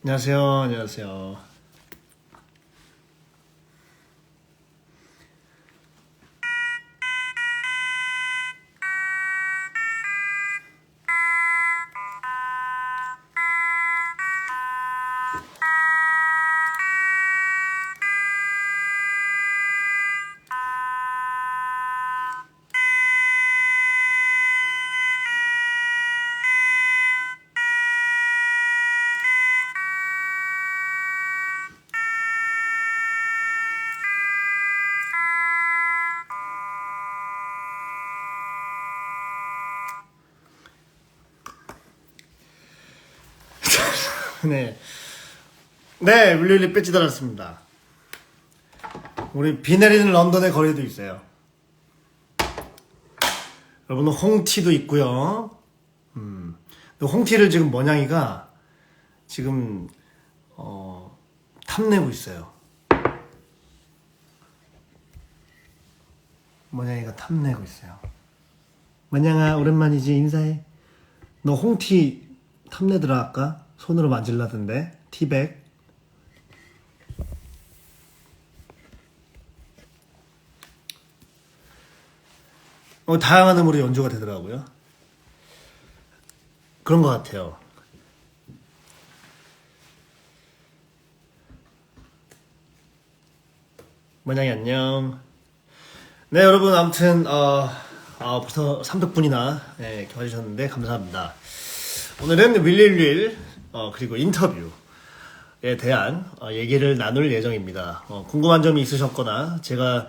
안녕하세요. 안녕하세요. 네. 네, 윌리 배지 달았습니다. 우리 비 내리는 런던의 거리도 있어요. 여러분, 홍티도 있고요. 홍티를 지금 mon양이가 지금 탐내고 있어요. mon양이가 탐내고 있어요. mon양아, 오랜만이지? 인사해. 너 홍티 탐내더라 아까? 손으로 만질라던데. 티백. 다양한 음으로 연주가 되더라고요. 그런 것 같아요. mon양이 안녕. 네, 여러분, 아무튼 벌써 300분이나 이렇게 와주셨는데 감사합니다. 오늘은 윌릴윌 그리고 인터뷰에 대한 얘기를 나눌 예정입니다. 궁금한 점이 있으셨거나 제가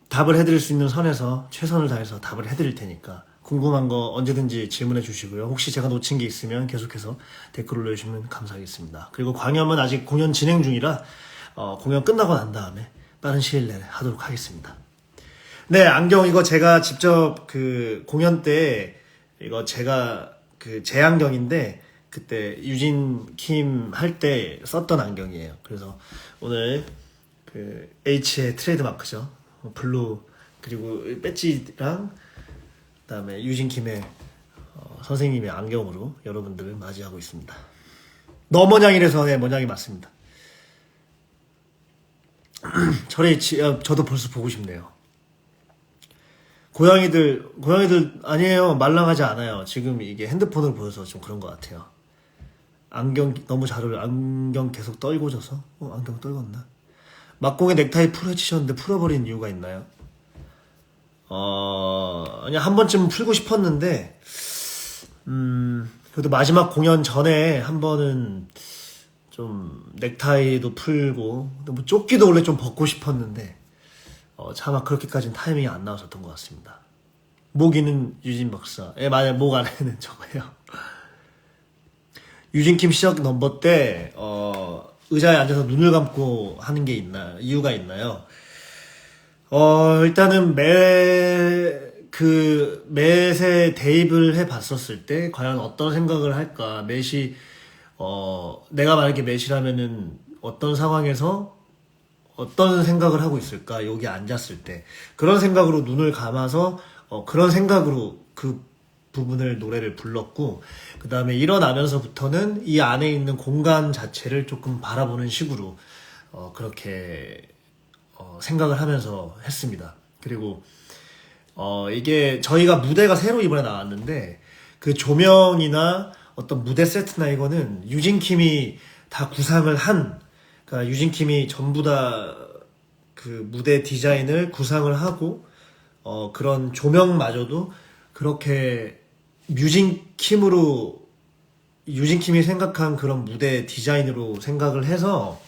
답을 해드릴 수 있는 선에서 최선을 다해서 답을 해드릴 테니까 궁금한 거 언제든지 질문해 주시고요. 혹시 제가 놓친 게 있으면 계속해서 댓글 올려주시면 감사하겠습니다. 그리고 광염은 아직 공연 진행 중이라 공연 끝나고 난 다음에 빠른 시일 내에 하도록 하겠습니다. 네, 안경 이거 제가 직접 그 공연 때 이거 제가 그 제 안경인데 그때 유진 킴 할 때 썼던 안경이에요. 그래서 오늘 그 H의 트레이드 마크죠. 블루 그리고 배지랑 그다음에 유진 킴의 선생님의 안경으로 여러분들을 맞이하고 있습니다. 너 mon양이라서 네, mon양이 맞습니다. 저도 벌써 보고 싶네요. 고양이들 아니에요. 말랑하지 않아요. 지금 이게 핸드폰을 보여서 좀 그런 것 같아요. 안경 너무 잘 어울려. 안경 계속 떨궈져서 안경 떨궜나? 막공에 넥타이 풀어치셨는데 풀어버린 이유가 있나요? 아니 한 번쯤 풀고 싶었는데 그래도 마지막 공연 전에 한 번은 좀 넥타이도 풀고 뭐 조끼도 원래 좀 벗고 싶었는데 차마 그렇게까지는 타이밍이 안 나왔었던 것 같습니다. 모기는 유진 박사. 맞아요. 목 안에는 저거예요. 유진킴 시작 넘버 때 의자에 앉아서 눈을 감고 하는 게 있나 이유가 있나요? 일단은 매세 대입을 해봤었을 때 과연 어떤 생각을 할까? 매시 내가 만약에 매시라면은 어떤 상황에서 어떤 생각을 하고 있을까? 여기 앉았을 때 그런 생각으로 눈을 감아서 그런 생각으로 그 부분을 노래를 불렀고 그 다음에 일어나면서부터는 이 안에 있는 공간 자체를 조금 바라보는 식으로 그렇게 생각을 하면서 했습니다. 그리고 이게 저희가 무대가 새로 이번에 나왔는데 그 조명이나 어떤 무대 세트나 이거는 유진킴이 다 구상을 한 그러니까 유진킴이 전부 다 그 무대 디자인을 구상을 하고 그런 조명마저도 그렇게 유진킴이 생각한 그런 무대 디자인으로 생각을 해서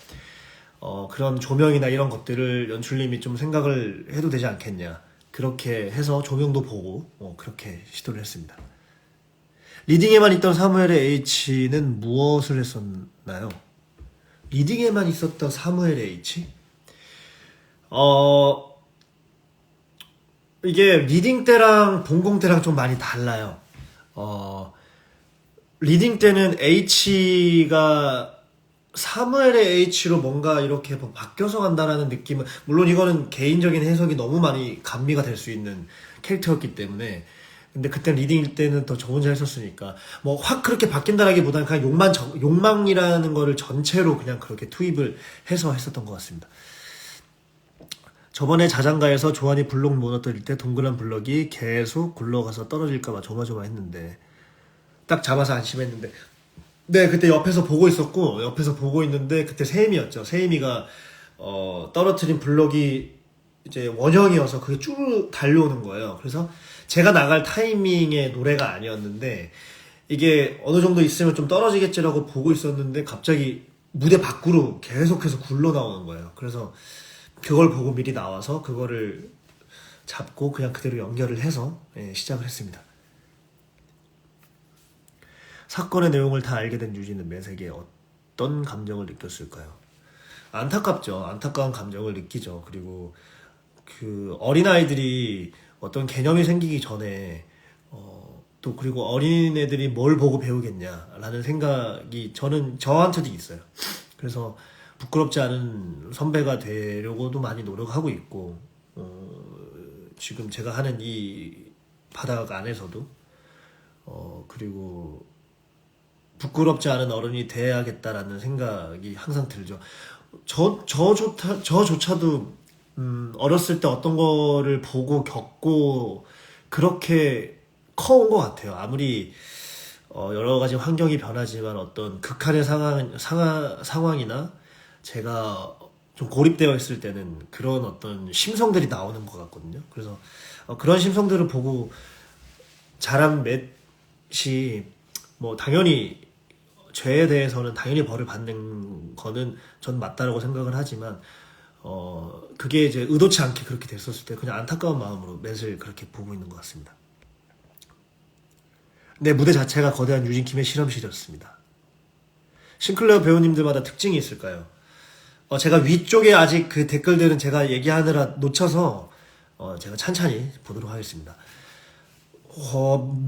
그런 조명이나 이런 것들을 연출님이 좀 생각을 해도 되지 않겠냐 그렇게 해서 조명도 보고 그렇게 시도를 했습니다. 리딩에만 있던 사무엘의 H는 무엇을 했었나요? 리딩에만 있었던 사무엘의 H? 이게 리딩 때랑 본공 때랑 좀 많이 달라요. 리딩 때는 H가 사무엘의 H로 뭔가 이렇게 바뀌어서 간다라는 느낌은 물론 이거는 개인적인 해석이 너무 많이 감미가 될 수 있는 캐릭터였기 때문에 근데 그때 리딩일 때는 더 저 혼자 했었으니까 뭐 확 그렇게 바뀐다라기보다는 그냥 욕망이라는 거를 전체로 그냥 그렇게 투입을 해서 했었던 것 같습니다. 저번에 자장가에서 조한이 블록 무너뜨릴 때 동그란 블럭이 계속 굴러가서 떨어질까봐 조마조마했는데 딱 잡아서 안심했는데 네 그때 옆에서 보고 있었고 옆에서 보고 있는데 그때 세임이었죠. 세임이가 떨어뜨린 블럭이 이제 원형이어서 그게 쭉 달려오는 거예요. 그래서 제가 나갈 타이밍의 노래가 아니었는데 이게 어느 정도 있으면 좀 떨어지겠지라고 보고 있었는데 갑자기 무대 밖으로 계속해서 굴러 나오는 거예요. 그래서 그걸 보고 미리 나와서 그거를 잡고 그냥 그대로 연결을 해서 시작을 했습니다. 사건의 내용을 다 알게 된 유진은 매색에 어떤 감정을 느꼈을까요? 안타깝죠. 안타까운 감정을 느끼죠. 그리고 그 어린아이들이 어떤 개념이 생기기 전에 또 그리고 어린애들이 뭘 보고 배우겠냐라는 생각이 저한테도 있어요. 그래서 부끄럽지 않은 선배가 되려고도 많이 노력하고 있고 지금 제가 하는 이 바닥 안에서도 그리고 부끄럽지 않은 어른이 돼야겠다라는 생각이 항상 들죠. 저조차도 어렸을 때 어떤 거를 보고 겪고 그렇게 커온 것 같아요. 아무리 여러 가지 환경이 변하지만 어떤 극한의 상황이나 제가 좀 고립되어 있을 때는 그런 어떤 심성들이 나오는 것 같거든요. 그래서 그런 심성들을 보고 자란 맷이 뭐 당연히 죄에 대해서는 당연히 벌을 받는 거는 전 맞다라고 생각을 하지만 그게 이제 의도치 않게 그렇게 됐었을 때 그냥 안타까운 마음으로 맷을 그렇게 보고 있는 것 같습니다. 내 무대 자체가 거대한 유진킴의 실험실이었습니다. 싱클레어 배우님들마다 특징이 있을까요? 제가 위쪽에 아직 그 댓글들은 제가 얘기하느라 놓쳐서 제가 찬찬히 보도록 하겠습니다.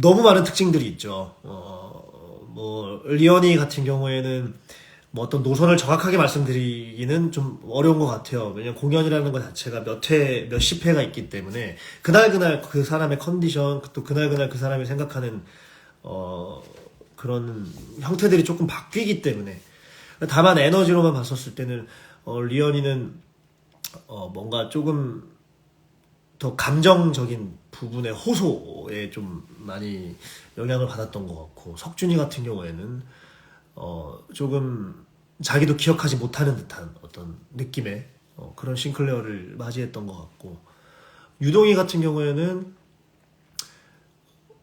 너무 많은 특징들이 있죠. 뭐 리언이 같은 경우에는 뭐 어떤 노선을 정확하게 말씀드리기는 좀 어려운 것 같아요. 왜냐면 공연이라는 것 자체가 몇십 회가 있기 때문에 그날 그 사람의 컨디션 또 그날 그 사람이 생각하는 그런 형태들이 조금 바뀌기 때문에 다만 에너지로만 봤었을 때는 리언이는 뭔가 조금 더 감정적인 부분의 호소에 좀 많이 영향을 받았던 것 같고 석준이 같은 경우에는 조금 자기도 기억하지 못하는 듯한 어떤 느낌의 그런 싱클레어를 맞이했던 것 같고 유동이 같은 경우에는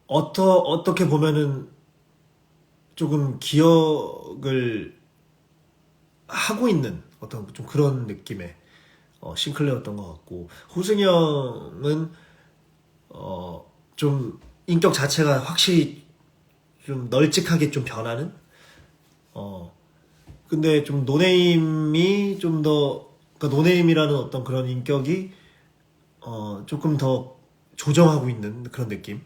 어떻게 보면은 조금 기억을 하고 있는 어떤 좀 그런 느낌의 싱클레어였던 것 같고 호승이 형은 좀 인격 자체가 확실히 좀 널찍하게 좀 변하는 근데 좀 노네임이 좀 더 그러니까 노네임이라는 어떤 그런 인격이 조금 더 조정하고 있는 그런 느낌.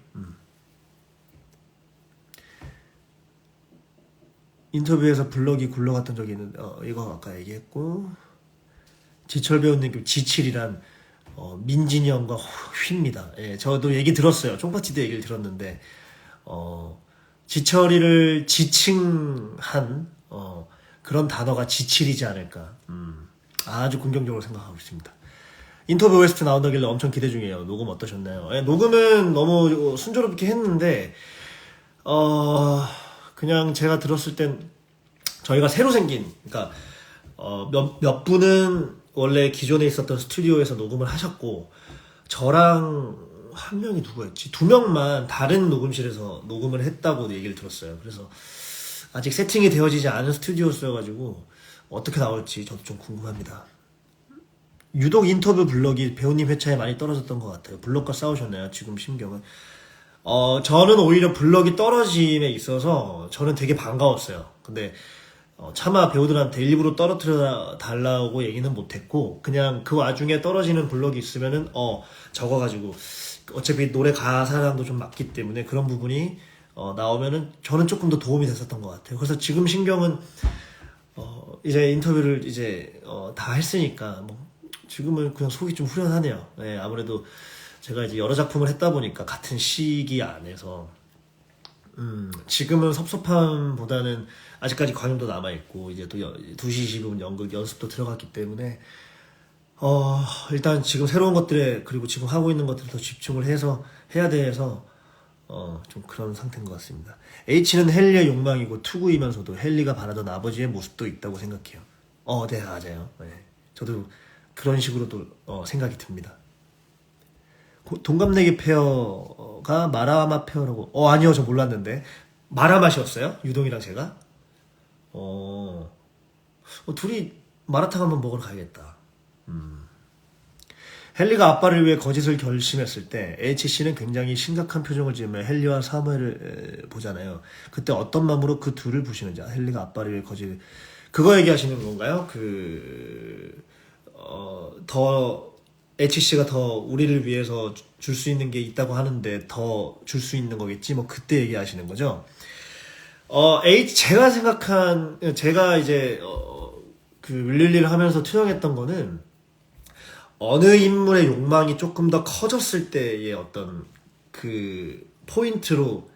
인터뷰에서 블럭이 굴러갔던 적이 있는데 이거 아까 얘기했고 지철 배우님 지칠이란 민진이 형과 휘입니다. 예, 저도 얘기 들었어요. 쫑파티도 얘기를 들었는데 지철이를 지칭한 그런 단어가 지칠이지 않을까. 아주 긍정적으로 생각하고 있습니다. 인터뷰 OST 나온다길래 엄청 기대 중이에요. 녹음 어떠셨나요? 예, 녹음은 너무 순조롭게 했는데 그냥 제가 들었을 땐 저희가 새로 생긴 그러니까 몇 분은 원래 기존에 있었던 스튜디오에서 녹음을 하셨고 저랑 한 명이 누구였지? 두 명만 다른 녹음실에서 녹음을 했다고 얘기를 들었어요. 그래서 아직 세팅이 되어지지 않은 스튜디오였어가지고 어떻게 나올지 저도 좀 궁금합니다. 유독 인터뷰 블럭이 배우님 회차에 많이 떨어졌던 것 같아요. 블럭과 싸우셨나요? 지금 심경은? 저는 오히려 블럭이 떨어짐에 있어서 저는 되게 반가웠어요. 근데 차마 배우들한테 일부러 떨어뜨려 달라고 얘기는 못했고 그냥 그 와중에 떨어지는 블럭이 있으면은 적어가지고 어차피 노래 가사랑도 좀 맞기 때문에 그런 부분이 나오면은 저는 조금 더 도움이 됐었던 것 같아요. 그래서 지금 신경은 이제 인터뷰를 이제 다 했으니까 뭐 지금은 그냥 속이 좀 후련하네요. 네, 아무래도 제가 이제 여러 작품을 했다 보니까 같은 시기 안에서 지금은 섭섭함보다는 아직까지 관용도 남아있고 이제 또 2시 25분 연극 연습도 들어갔기 때문에 일단 지금 새로운 것들에 그리고 지금 하고 있는 것들에 더 집중을 해서 해야 돼서 좀 그런 상태인 것 같습니다. H는 헨리의 욕망이고 투구이면서도 헨리가 바라던 아버지의 모습도 있다고 생각해요. 네, 맞아요. 네. 저도 그런 식으로 또 생각이 듭니다. 동갑내기 페어가 마라마 페어라고. 아니요, 저 몰랐는데. 마라맛이었어요? 유동이랑 제가? 둘이 마라탕 한번 먹으러 가야겠다. 헨리가 아빠를 위해 거짓을 결심했을 때 H씨는 굉장히 심각한 표정을 지으며 헨리와 사무엘을 보잖아요. 그때 어떤 마음으로 그 둘을 보시는지. 헨리가 아빠를 위해 거짓, 그거 얘기하시는 건가요? 더 H씨가 더 우리를 위해서 줄 수 있는 게 있다고 하는데 더 줄 수 있는 거겠지? 뭐 그때 얘기하시는 거죠. 제가 이제 그 윌릴리를 하면서 투영했던 거는 어느 인물의 욕망이 조금 더 커졌을 때의 어떤 그 포인트로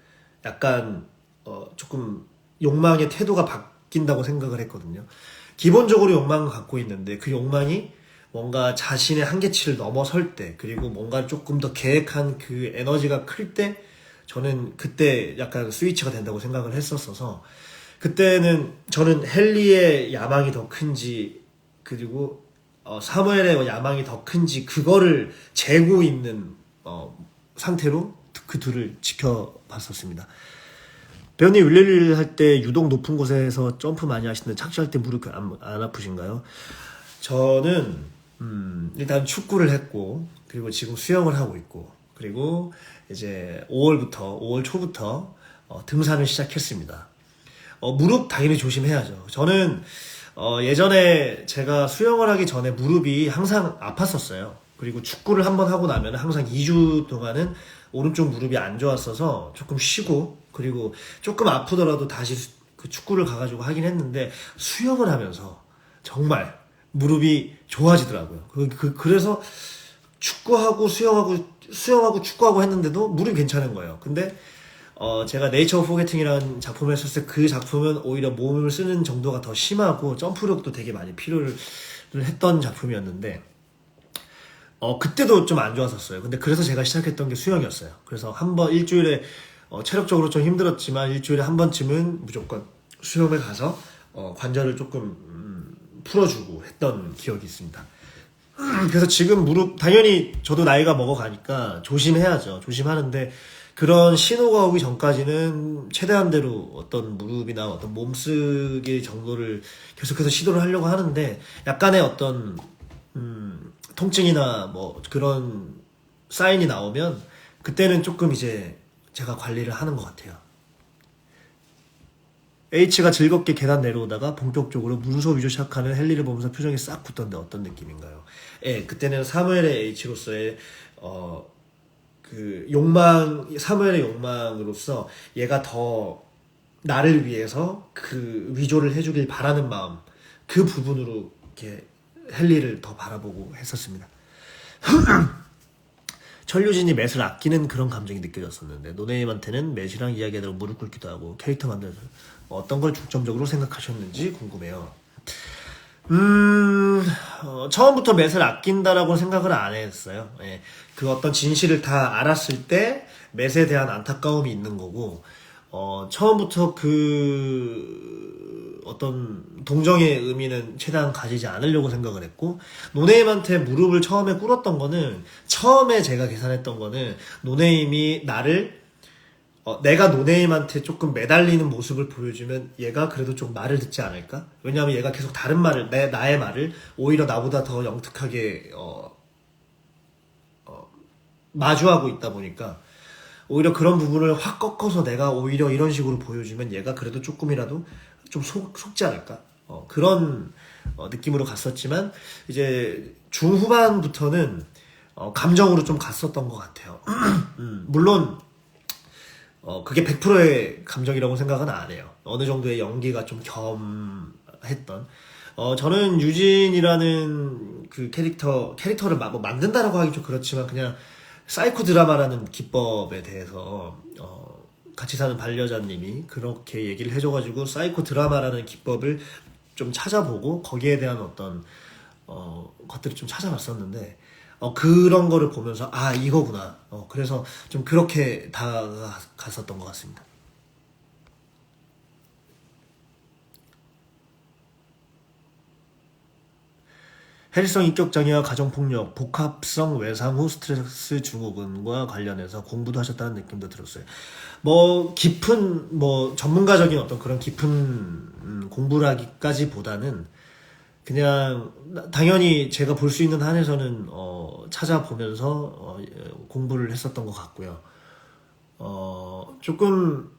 약간 조금 욕망의 태도가 바뀐다고 생각을 했거든요. 기본적으로 욕망을 갖고 있는데 그 욕망이 뭔가 자신의 한계치를 넘어설 때, 그리고 뭔가 조금 더 계획한 그 에너지가 클 때, 저는 그때 약간 스위치가 된다고 생각을 했었어서, 그때는 저는 헨리의 야망이 더 큰지, 그리고 사무엘의 야망이 더 큰지, 그거를 재고 있는 상태로 그 둘을 지켜봤었습니다. 배우님 윌리를 할 때 유독 높은 곳에서 점프 많이 하시는데 착지할 때 무릎 안 아프신가요? 저는 일단 축구를 했고, 그리고 지금 수영을 하고 있고, 그리고 이제 5월 초부터 등산을 시작했습니다. 무릎 당연히 조심해야죠. 저는 예전에 제가 수영을 하기 전에 무릎이 항상 아팠었어요. 그리고 축구를 한번 하고 나면 항상 2주 동안은 오른쪽 무릎이 안 좋았어서 조금 쉬고, 그리고 조금 아프더라도 다시 그 축구를 가가지고 하긴 했는데, 수영을 하면서 정말 무릎이 좋아지더라고요. 그래서 축구하고 수영하고 축구하고 했는데도 무릎이 괜찮은 거예요. 근데 제가 네이처 오브 포게팅이라는 작품을 했을 때 그 작품은 오히려 몸을 쓰는 정도가 더 심하고 점프력도 되게 많이 필요를 했던 작품이었는데 그때도 좀 안 좋았었어요. 근데 그래서 제가 시작했던 게 수영이었어요. 그래서 한번 일주일에 체력적으로 좀 힘들었지만 일주일에 한 번쯤은 무조건 수영을 가서 관절을 조금 풀어주고 했던 기억이 있습니다. 그래서 지금 무릎, 당연히 저도 나이가 먹어가니까 조심해야죠. 조심하는데 그런 신호가 오기 전까지는 최대한대로 어떤 무릎이나 어떤 몸쓰기 정도를 계속해서 시도를 하려고 하는데, 약간의 어떤 통증이나 뭐 그런 사인이 나오면 그때는 조금 이제 제가 관리를 하는 것 같아요. H가 즐겁게 계단 내려오다가 본격적으로 문서 위조 시작하는 헨리를 보면서 표정이 싹 굳던데 어떤 느낌인가요? 그때는 사무엘의 H로서의 그 사무엘의 욕망으로서 얘가 더 나를 위해서 그 위조를 해주길 바라는 마음, 그 부분으로 이렇게 헨리를 더 바라보고 했었습니다. 천류진이 맷을 아끼는 그런 감정이 느껴졌었는데, 노네임한테는 맷이랑 이야기하다가 무릎 꿇기도 하고 캐릭터 만들어서 어떤 걸 중점적으로 생각하셨는지 궁금해요. 처음부터 맷을 아낀다라고 생각을 안 했어요. 그 어떤 진실을 다 알았을 때 맷에 대한 안타까움이 있는 거고, 처음부터 그 어떤 동정의 의미는 최대한 가지지 않으려고 생각을 했고, 노네임한테 무릎을 처음에 꿇었던 거는, 처음에 제가 계산했던 거는 노네임이 내가 노네임한테 조금 매달리는 모습을 보여주면 얘가 그래도 좀 말을 듣지 않을까? 왜냐하면 얘가 계속 다른 말을, 나의 말을 오히려 나보다 더 영특하게 마주하고 있다 보니까, 오히려 그런 부분을 확 꺾어서 내가 오히려 이런 식으로 보여주면 얘가 그래도 조금이라도 좀 속지 않을까? 그런 느낌으로 갔었지만, 이제 중후반부터는 감정으로 좀 갔었던 것 같아요. 물론 그게 100%의 감정이라고 생각은 안 해요. 어느 정도의 연기가 좀 겸했던. 저는 유진이라는 그 캐릭터를 만든다라고 하기 좀 그렇지만, 그냥 사이코 드라마라는 기법에 대해서 같이 사는 반려자님이 그렇게 얘기를 해줘가지고 사이코 드라마라는 기법을 좀 찾아보고 거기에 대한 어떤 것들을 좀 찾아봤었는데 그런 거를 보면서 아 이거구나. 그래서 좀 그렇게 다가갔었던 것 같습니다. 해리성 인격장애와 가정폭력, 복합성 외상 후 스트레스 증후군과 관련해서 공부도 하셨다는 느낌도 들었어요. 뭐 깊은 뭐 전문가적인 어떤 그런 깊은 공부라기까지보다는 그냥 당연히 제가 볼 수 있는 한에서는 찾아보면서 공부를 했었던 것 같고요. 조금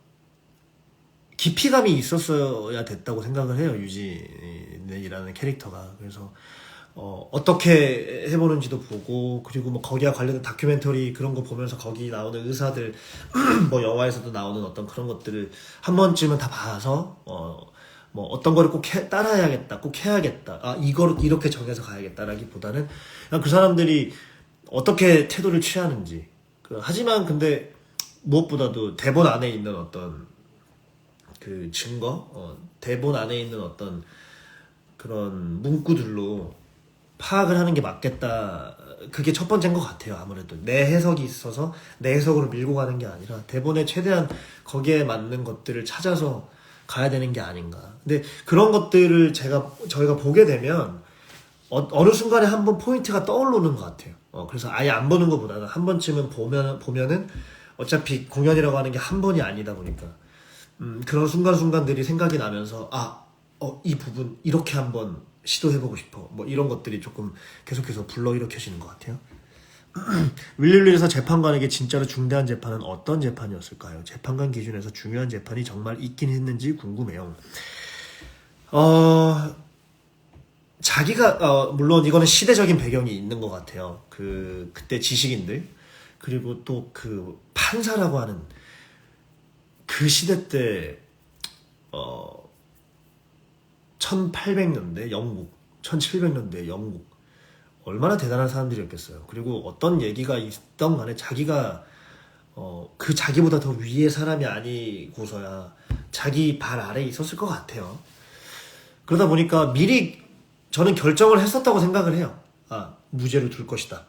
깊이감이 있었어야 됐다고 생각을 해요. 유진이라는 캐릭터가. 그래서 어떻게 해보는지도 보고, 그리고 뭐 거기와 관련된 다큐멘터리 그런 거 보면서 거기 나오는 의사들, 뭐 영화에서도 나오는 어떤 그런 것들을 한 번쯤은 다 봐서, 뭐 어떤 거를 꼭 따라야겠다, 꼭 해야겠다, 아, 이거를 이렇게 정해서 가야겠다라기보다는 그냥 그 사람들이 어떻게 태도를 취하는지. 하지만 근데 무엇보다도 대본 안에 있는 어떤 그 증거, 대본 안에 있는 어떤 그런 문구들로 파악을 하는 게 맞겠다. 그게 첫 번째인 것 같아요. 아무래도 내 해석이 있어서 내 해석으로 밀고 가는 게 아니라 대본에 최대한 거기에 맞는 것들을 찾아서 가야 되는 게 아닌가. 근데 그런 것들을 저희가 보게 되면 어느 순간에 한번 포인트가 떠오르는 것 같아요. 그래서 아예 안 보는 것보다는 한 번쯤은 보면은 어차피 공연이라고 하는 게 한 번이 아니다 보니까 그런 순간순간들이 생각이 나면서 이 부분 이렇게 한번 시도해보고 싶어. 뭐 이런 것들이 조금 계속해서 불러일으켜지는 것 같아요. 윌릴리에서 재판관에게 진짜로 중대한 재판은 어떤 재판이었을까요? 재판관 기준에서 중요한 재판이 정말 있긴 했는지 궁금해요. 자기가 물론 이거는 시대적인 배경이 있는 것 같아요. 그때 지식인들 그리고 또 그 판사라고 하는 그 시대 때 1800년대 영국, 1700년대 영국 얼마나 대단한 사람들이었겠어요. 그리고 어떤 얘기가 있던 간에 자기가 그 자기보다 더 위의 사람이 아니고서야 자기 발 아래에 있었을 것 같아요. 그러다 보니까 미리 저는 결정을 했었다고 생각을 해요. 무죄로 둘 것이다.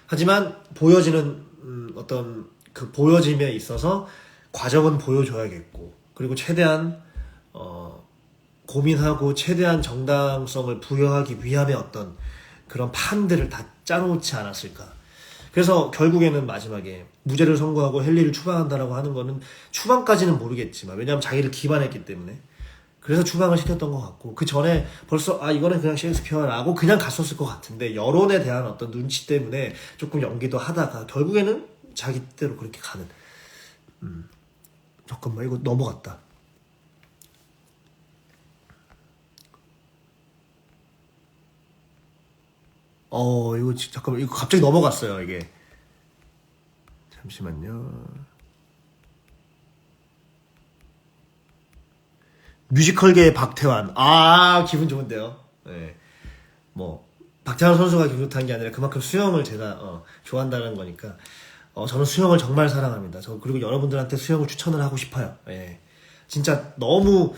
하지만 보여지는 어떤 그 보여짐에 있어서 과정은 보여줘야겠고, 그리고 최대한 고민하고 최대한 정당성을 부여하기 위함의 어떤 그런 판들을 다 짜놓지 않았을까. 그래서 결국에는 마지막에 무죄를 선고하고 헨리를 추방한다라고 하는 거는 추방까지는 모르겠지만, 왜냐하면 자기를 기반했기 때문에 그래서 추방을 시켰던 것 같고, 그 전에 벌써 이거는 그냥 셰익스피어라고 그냥 갔었을 것 같은데 여론에 대한 어떤 눈치 때문에 조금 연기도 하다가 결국에는 자기 뜻대로 그렇게 가는. 잠깐만 이거 넘어갔다. 이거 잠깐만 이거 갑자기 넘어갔어요 이게. 잠시만요. 뮤지컬계의 박태환. 기분 좋은데요. 네. 뭐 박태환 선수가 기분 좋다는 게 아니라 그만큼 수영을 제가 좋아한다는 거니까 저는 수영을 정말 사랑합니다. 그리고 여러분들한테 수영을 추천을 하고 싶어요. 예. 진짜 너무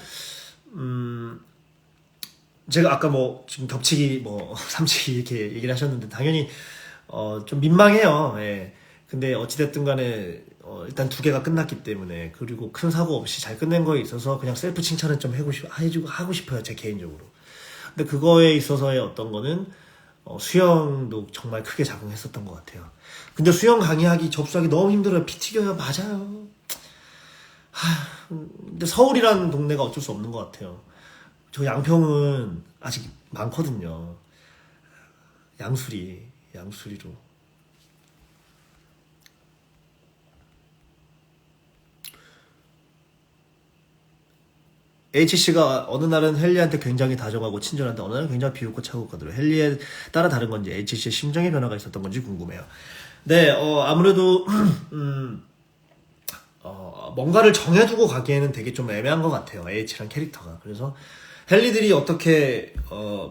제가 아까 뭐 지금 겹치기 뭐 삼치기 이렇게 얘기를 하셨는데 당연히 좀 민망해요. 예. 근데 어찌됐든 간에 일단 2개가 끝났기 때문에, 그리고 큰 사고 없이 잘 끝낸 거에 있어서 그냥 셀프 칭찬은 좀 하고 싶어요, 제 개인적으로. 근데 그거에 있어서의 어떤 거는 수영도 정말 크게 작용했었던 것 같아요. 근데 수영 강의하기 접수하기 너무 힘들어요. 피 튀겨요. 맞아요. 근데 서울이라는 동네가 어쩔 수 없는 것 같아요. 저 양평은 아직 많거든요. 양수리로. H씨가 어느 날은 헨리한테 굉장히 다정하고 친절한데 어느 날은 굉장히 비웃고 차고가더라고요. 헨리에 따라 다른 건지 H씨의 심정의 변화가 있었던 건지 궁금해요. 네, 아무래도 뭔가를 정해두고 가기에는 되게 좀 애매한 것 같아요. H랑 캐릭터가. 그래서 헨리들이 어떻게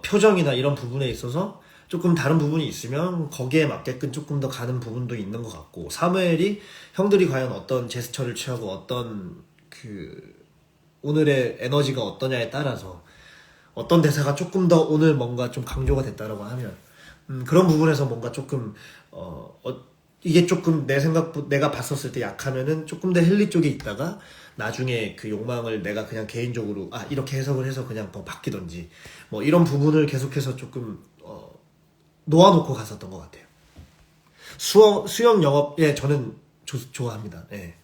표정이나 이런 부분에 있어서 조금 다른 부분이 있으면 거기에 맞게끔 조금 더 가는 부분도 있는 것 같고, 사무엘이 형들이 과연 어떤 제스처를 취하고 어떤 오늘의 에너지가 어떠냐에 따라서 어떤 대사가 조금 더 오늘 뭔가 좀 강조가 됐다라고 하면 그런 부분에서 뭔가 조금 이게 조금 내가 봤었을 때 약하면은 조금 더 헨리 쪽에 있다가 나중에 그 욕망을 내가 그냥 개인적으로 이렇게 해석을 해서 그냥 더 바뀌던지 뭐 이런 부분을 계속해서 조금 놓아놓고 갔었던 것 같아요. 수영 영업 저는 좋아합니다. 예.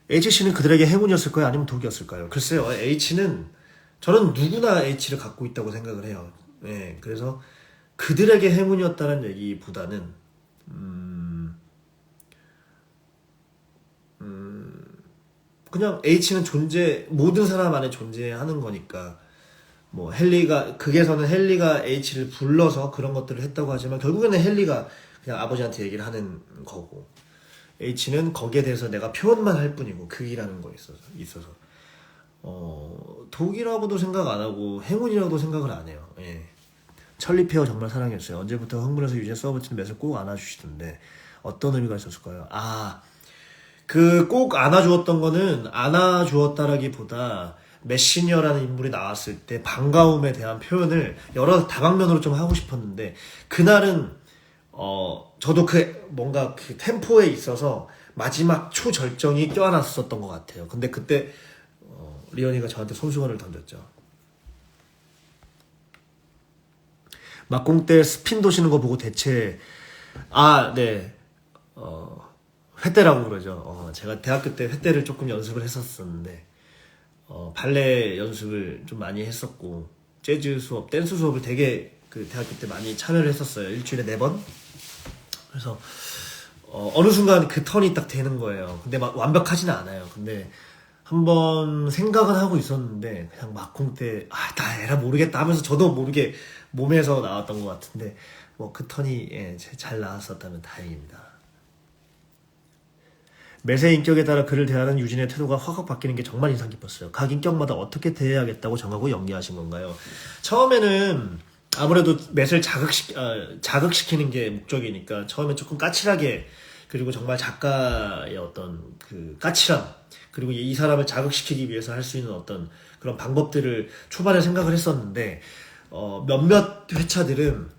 H씨는 그들에게 행운이었을까요? 아니면 독이었을까요? 글쎄요, 저는 누구나 H를 갖고 있다고 생각을 해요. 예, 그래서 그들에게 행운이었다는 얘기보다는, 그냥 H는 모든 사람 안에 존재하는 거니까, 뭐, 극에서는 헨리가 H를 불러서 그런 것들을 했다고 하지만, 결국에는 헨리가 그냥 아버지한테 얘기를 하는 거고, H는 거기에 대해서 내가 표현만 할 뿐이고 극이라는 거에 있어서 독이라고도 생각 안 하고 행운이라고도 생각을 안 해요. 예. 천리페어 정말 사랑했어요. 언제부터 흥분해서 유진의 서브치는 맷을 꼭 안아주시던데 어떤 의미가 있었을까요? 꼭 안아주었던 거는 안아주었다라기보다 메시니어라는 인물이 나왔을 때 반가움에 대한 표현을 여러 다방면으로 좀 하고 싶었는데, 그날은 저도 뭔가 템포에 있어서 마지막 초절정이 껴안았었던 것 같아요. 근데 그때 리언이가 저한테 손수건을 던졌죠. 막공 때 스핀 도시는 거 보고 대체 네, 횟대라고 그러죠. 제가 대학교 때 횟대를 조금 연습을 했었었는데 발레 연습을 좀 많이 했었고 재즈 수업, 댄스 수업을 되게 대학교 때 많이 참여를 했었어요. 일주일에 4번. 그래서 어느 순간 그 턴이 딱 되는 거예요. 근데 막 완벽하지는 않아요. 근데 한번 생각은 하고 있었는데 그냥 막공 때 나 에라 모르겠다 하면서 저도 모르게 몸에서 나왔던 것 같은데 뭐 그 턴이 잘 나왔었다면 다행입니다. 매세 인격에 따라 그를 대하는 유진의 태도가 확확 바뀌는 게 정말 인상 깊었어요. 각 인격마다 어떻게 대해야겠다고 정하고 연기하신 건가요? 처음에는 아무래도 맷을 자극시키는 게 목적이니까 처음에 조금 까칠하게, 그리고 정말 작가의 어떤 까칠함, 그리고 이 사람을 자극시키기 위해서 할 수 있는 어떤 그런 방법들을 초반에 생각을 했었는데 몇몇 회차들은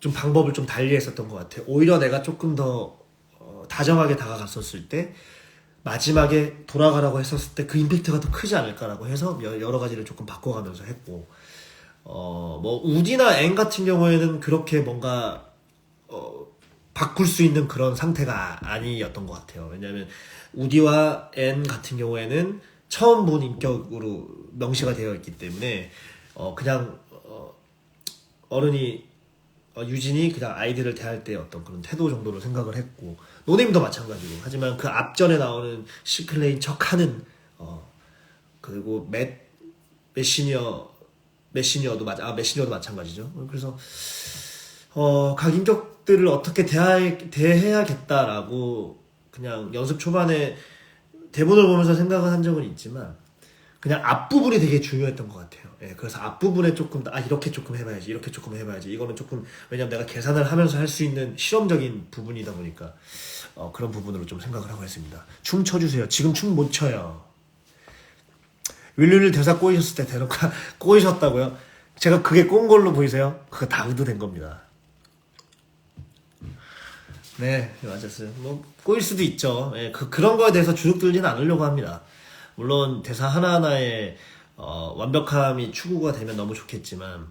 좀 방법을 좀 달리 했었던 것 같아요. 오히려 내가 조금 더 다정하게 다가갔었을 때 마지막에 돌아가라고 했었을 때 그 임팩트가 더 크지 않을까라고 해서 여러 가지를 조금 바꿔가면서 했고, 뭐 우디나 앤 같은 경우에는 그렇게 뭔가 바꿀 수 있는 그런 상태가 아니었던 것 같아요. 왜냐하면 우디와 앤 같은 경우에는 처음 본 인격으로 명시가 되어 있기 때문에 그냥 유진이 그냥 아이들을 대할 때 어떤 그런 태도 정도로 생각을 했고, 노네임도 마찬가지고. 하지만 그 앞전에 나오는 시클레인 척하는 그리고 메시니어도 마찬가지죠. 그래서 각 인격들을 어떻게 대해야겠다라고 그냥 연습 초반에 대본을 보면서 생각을 한 적은 있지만 그냥 앞부분이 되게 중요했던 것 같아요. 그래서 앞부분에 조금 이렇게 조금 해봐야지, 이렇게 조금 해봐야지, 이거는 조금, 왜냐면 내가 계산을 하면서 할 수 있는 실험적인 부분이다 보니까 그런 부분으로 좀 생각을 하고 했습니다. 춤 춰주세요. 지금 춤 못 춰요. 윌리를 대사 꼬이셨을 때 대놓고 꼬이셨다고요? 제가 그게 꼰 걸로 보이세요? 그거 다 의도된 겁니다. 네, 맞았어요. 뭐 꼬일 수도 있죠. 그런 거에 대해서 주눅들지는 않으려고 합니다. 물론 대사 하나하나에 완벽함이 추구가 되면 너무 좋겠지만,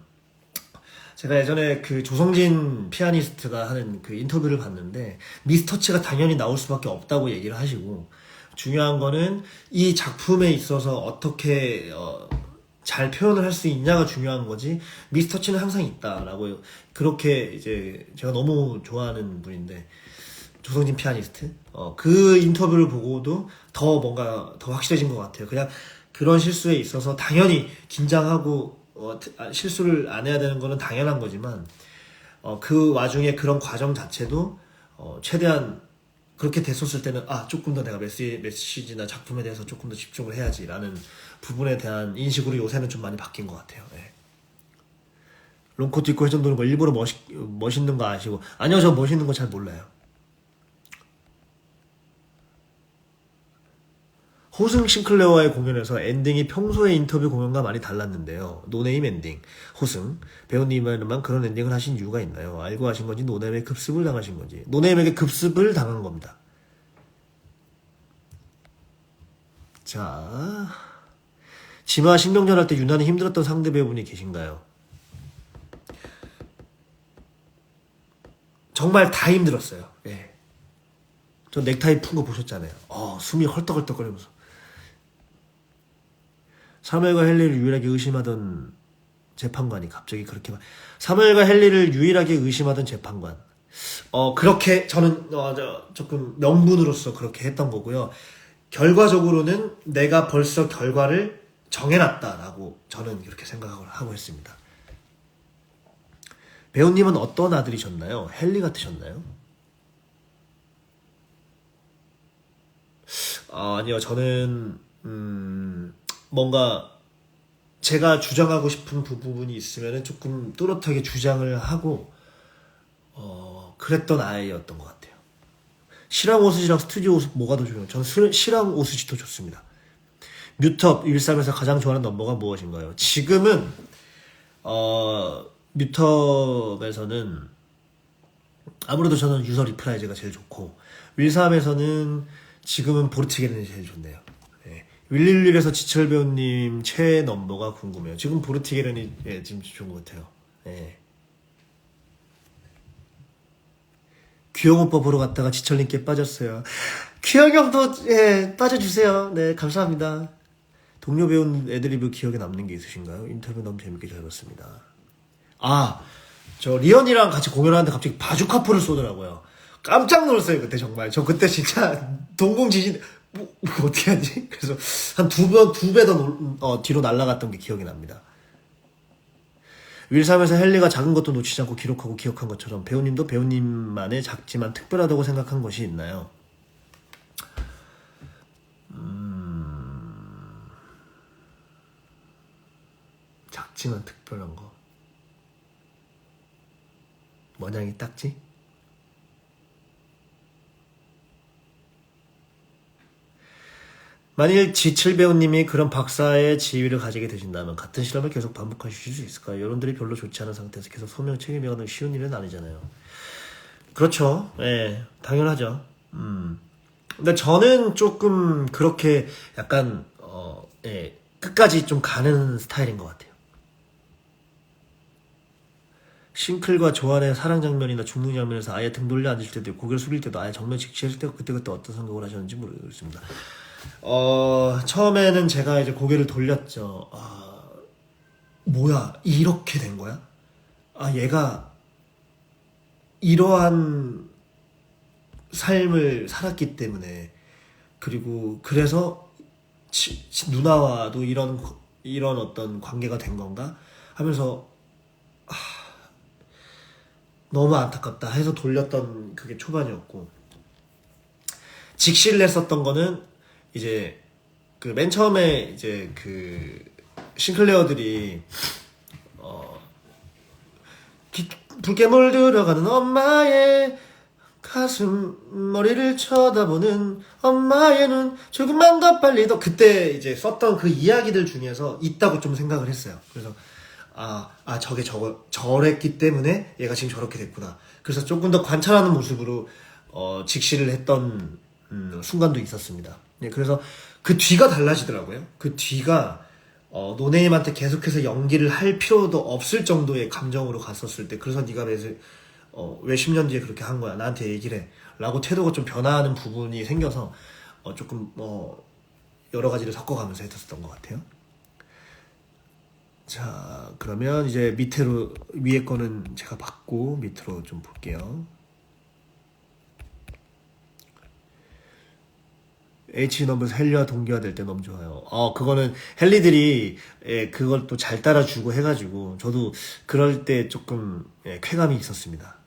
제가 예전에 조성진 피아니스트가 하는 인터뷰를 봤는데 미스터치가 당연히 나올 수밖에 없다고 얘기를 하시고, 중요한 거는 이 작품에 있어서 어떻게 잘 표현을 할 수 있냐가 중요한 거지, 미스터치는 항상 있다라고, 그렇게 이제 제가 너무 좋아하는 분인데, 조성진 피아니스트 그 인터뷰를 보고도 뭔가 더 확실해진 것 같아요. 그냥 그런 실수에 있어서 당연히 긴장하고 실수를 안 해야 되는 거는 당연한 거지만 그 와중에 그런 과정 자체도 최대한 그렇게 됐었을 때는 조금 더 내가 메시지나 작품에 대해서 조금 더 집중을 해야지라는 부분에 대한 인식으로 요새는 좀 많이 바뀐 것 같아요. 예. 롱코트 입고 회전 도는 거 일부러 멋있는 거 아시고 아니요 저 멋있는 거 잘 몰라요. 호승 싱클레어와의 공연에서 엔딩이 평소의 인터뷰 공연과 많이 달랐는데요. 노네임 엔딩. 호승. 배우님만만 그런 엔딩을 하신 이유가 있나요? 알고 하신 건지 노네임에 급습을 당하신 건지. 노네임에게 급습을 당한 겁니다. 자, 지마 신경전 할 때 유난히 힘들었던 상대 배우분이 계신가요? 정말 다 힘들었어요. 예. 저 넥타이 푼 거 보셨잖아요. 숨이 헐떡헐떡거리면서. 사무엘과 헨리를 유일하게 의심하던 재판관이 갑자기 그렇게 사무엘과 헨리를 유일하게 의심하던 재판관. 그렇게 저는 조금 명분으로서 그렇게 했던 거고요. 결과적으로는 내가 벌써 결과를 정해놨다라고 저는 그렇게 생각을 하고 있습니다. 배우님은 어떤 아들이셨나요? 헨리 같으셨나요? 아니요, 저는 뭔가 제가 주장하고 싶은 부분이 있으면 조금 또렷하게 주장을 하고 그랬던 아이였던 것 같아요. 실황 오수지랑 스튜디오 오수 뭐가 더 좋아요? 저는 실황 오수지 더 좋습니다. 뮤톱 13에서 가장 좋아하는 넘버가 무엇인가요? 지금은 뮤톱에서는 아무래도 저는 유서 리프라이즈가 제일 좋고 윌삼에서는 지금은 보르티게른이 제일 좋네요. 네. 윌릴릴에서 지철 배우님 최애 넘버가 궁금해요. 지금 보르티게른이 지금 좋은 것 같아요. 네. 규영 오빠 보러 갔다가 지철님께 빠졌어요. 규영 형도 빠져주세요. 네, 감사합니다. 동료 배우 애드리브 기억에 남는 게 있으신가요? 인터뷰 너무 재밌게 잘 봤습니다. 저 리언이랑 같이 공연하는데 갑자기 바주카포를 쏘더라고요. 깜짝 놀랐어요 그때 정말. 저 그때 진짜 동공지진 뭐 어떻게 하지? 그래서 한 두 배 더 뒤로 날아갔던 게 기억이 납니다. 윌삼에서 헨리가 작은 것도 놓치지 않고 기록하고 기억한 것처럼 배우님도 배우님만의 작지만 특별하다고 생각한 것이 있나요? 작지만 특별한 거 뭐냐이 딱지? 만일 지칠 배우님이 그런 박사의 지위를 가지게 되신다면 같은 실험을 계속 반복하실 수 있을까요? 여론들이 별로 좋지 않은 상태에서 계속 소명 책임져가는 쉬운 일은 아니잖아요. 그렇죠. 예, 당연하죠. 근데 저는 조금 그렇게 약간 끝까지 좀 가는 스타일인 것 같아요. 싱클과 조안의 사랑 장면이나 죽는 장면에서 아예 등 돌려 앉을 때도 고개를 숙일 때도 아예 정면 직시했을 때 그때 어떤 생각을 하셨는지 모르겠습니다. 처음에는 제가 이제 고개를 돌렸죠. 뭐야, 이렇게 된 거야? 얘가 이러한 삶을 살았기 때문에, 그리고 그래서 누나와도 이런 어떤 관계가 된 건가? 하면서, 너무 안타깝다 해서 돌렸던 그게 초반이었고, 직시를 했었던 거는 이제 그 맨 처음에 이제 그 싱클레어들이 붉게 물들어가는 엄마의 가슴 머리를 쳐다보는 엄마의 눈 조금만 더 빨리 더 그때 이제 썼던 그 이야기들 중에서 있다고 좀 생각을 했어요. 그래서 저게 저랬기 때문에 얘가 지금 저렇게 됐구나. 그래서 조금 더 관찰하는 모습으로 직시를 했던 순간도 있었습니다. 네, 그래서 그 뒤가 달라지더라고요. 그 뒤가 노네임한테 계속해서 연기를 할 필요도 없을 정도의 감정으로 갔었을 때, 그래서 네가 왜 10년 뒤에 그렇게 한 거야? 나한테 얘기를 해. 라고 태도가 좀 변화하는 부분이 생겨서 조금 여러 가지를 섞어가면서 했었던 것 같아요. 자, 그러면 이제 위에 거는 제가 봤고 밑으로 좀 볼게요. H 넘버에서 헨리와 동기화될 때 너무 좋아요. 그거는 헨리들이 그걸 또 잘 따라주고 해가지고 저도 그럴 때 조금 쾌감이 있었습니다.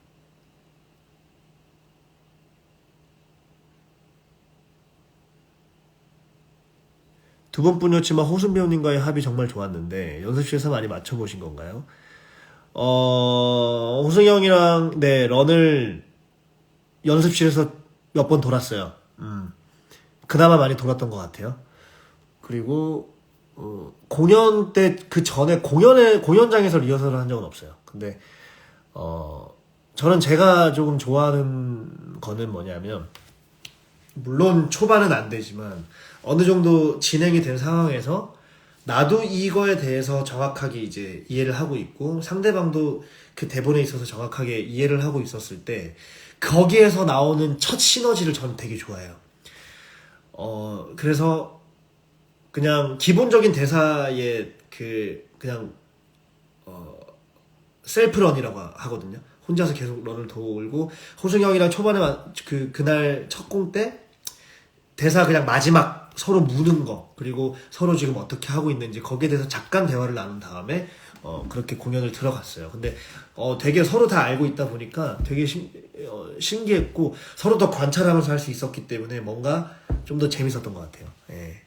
두 번뿐이었지만 호순 배우님과의 합이 정말 좋았는데 연습실에서 많이 맞춰보신 건가요? 호승이 형이랑 네 런을 연습실에서 몇 번 돌았어요. 그나마 많이 돌았던 것 같아요. 그리고 공연 때 그 전에 공연장에서 리허설을 한 적은 없어요. 근데 저는 제가 조금 좋아하는 거는 뭐냐면 물론 초반은 안 되지만 어느 정도 진행이 된 상황에서 나도 이거에 대해서 정확하게 이제 이해를 하고 있고 상대방도 그 대본에 있어서 정확하게 이해를 하고 있었을 때 거기에서 나오는 첫 시너지를 저는 되게 좋아해요. 그래서 그냥 기본적인 대사에 그냥 셀프런이라고 하거든요. 혼자서 계속 런을 돌고 호승이 형이랑 초반에 그날 첫 공 때 대사 그냥 마지막 서로 무는 거 그리고 서로 지금 어떻게 하고 있는지 거기에 대해서 잠깐 대화를 나눈 다음에 그렇게 공연을 들어갔어요. 근데 되게 서로 다 알고 있다 보니까 되게 신기했고 서로 더 관찰하면서 할 수 있었기 때문에 뭔가 좀 더 재밌었던 것 같아요. 예.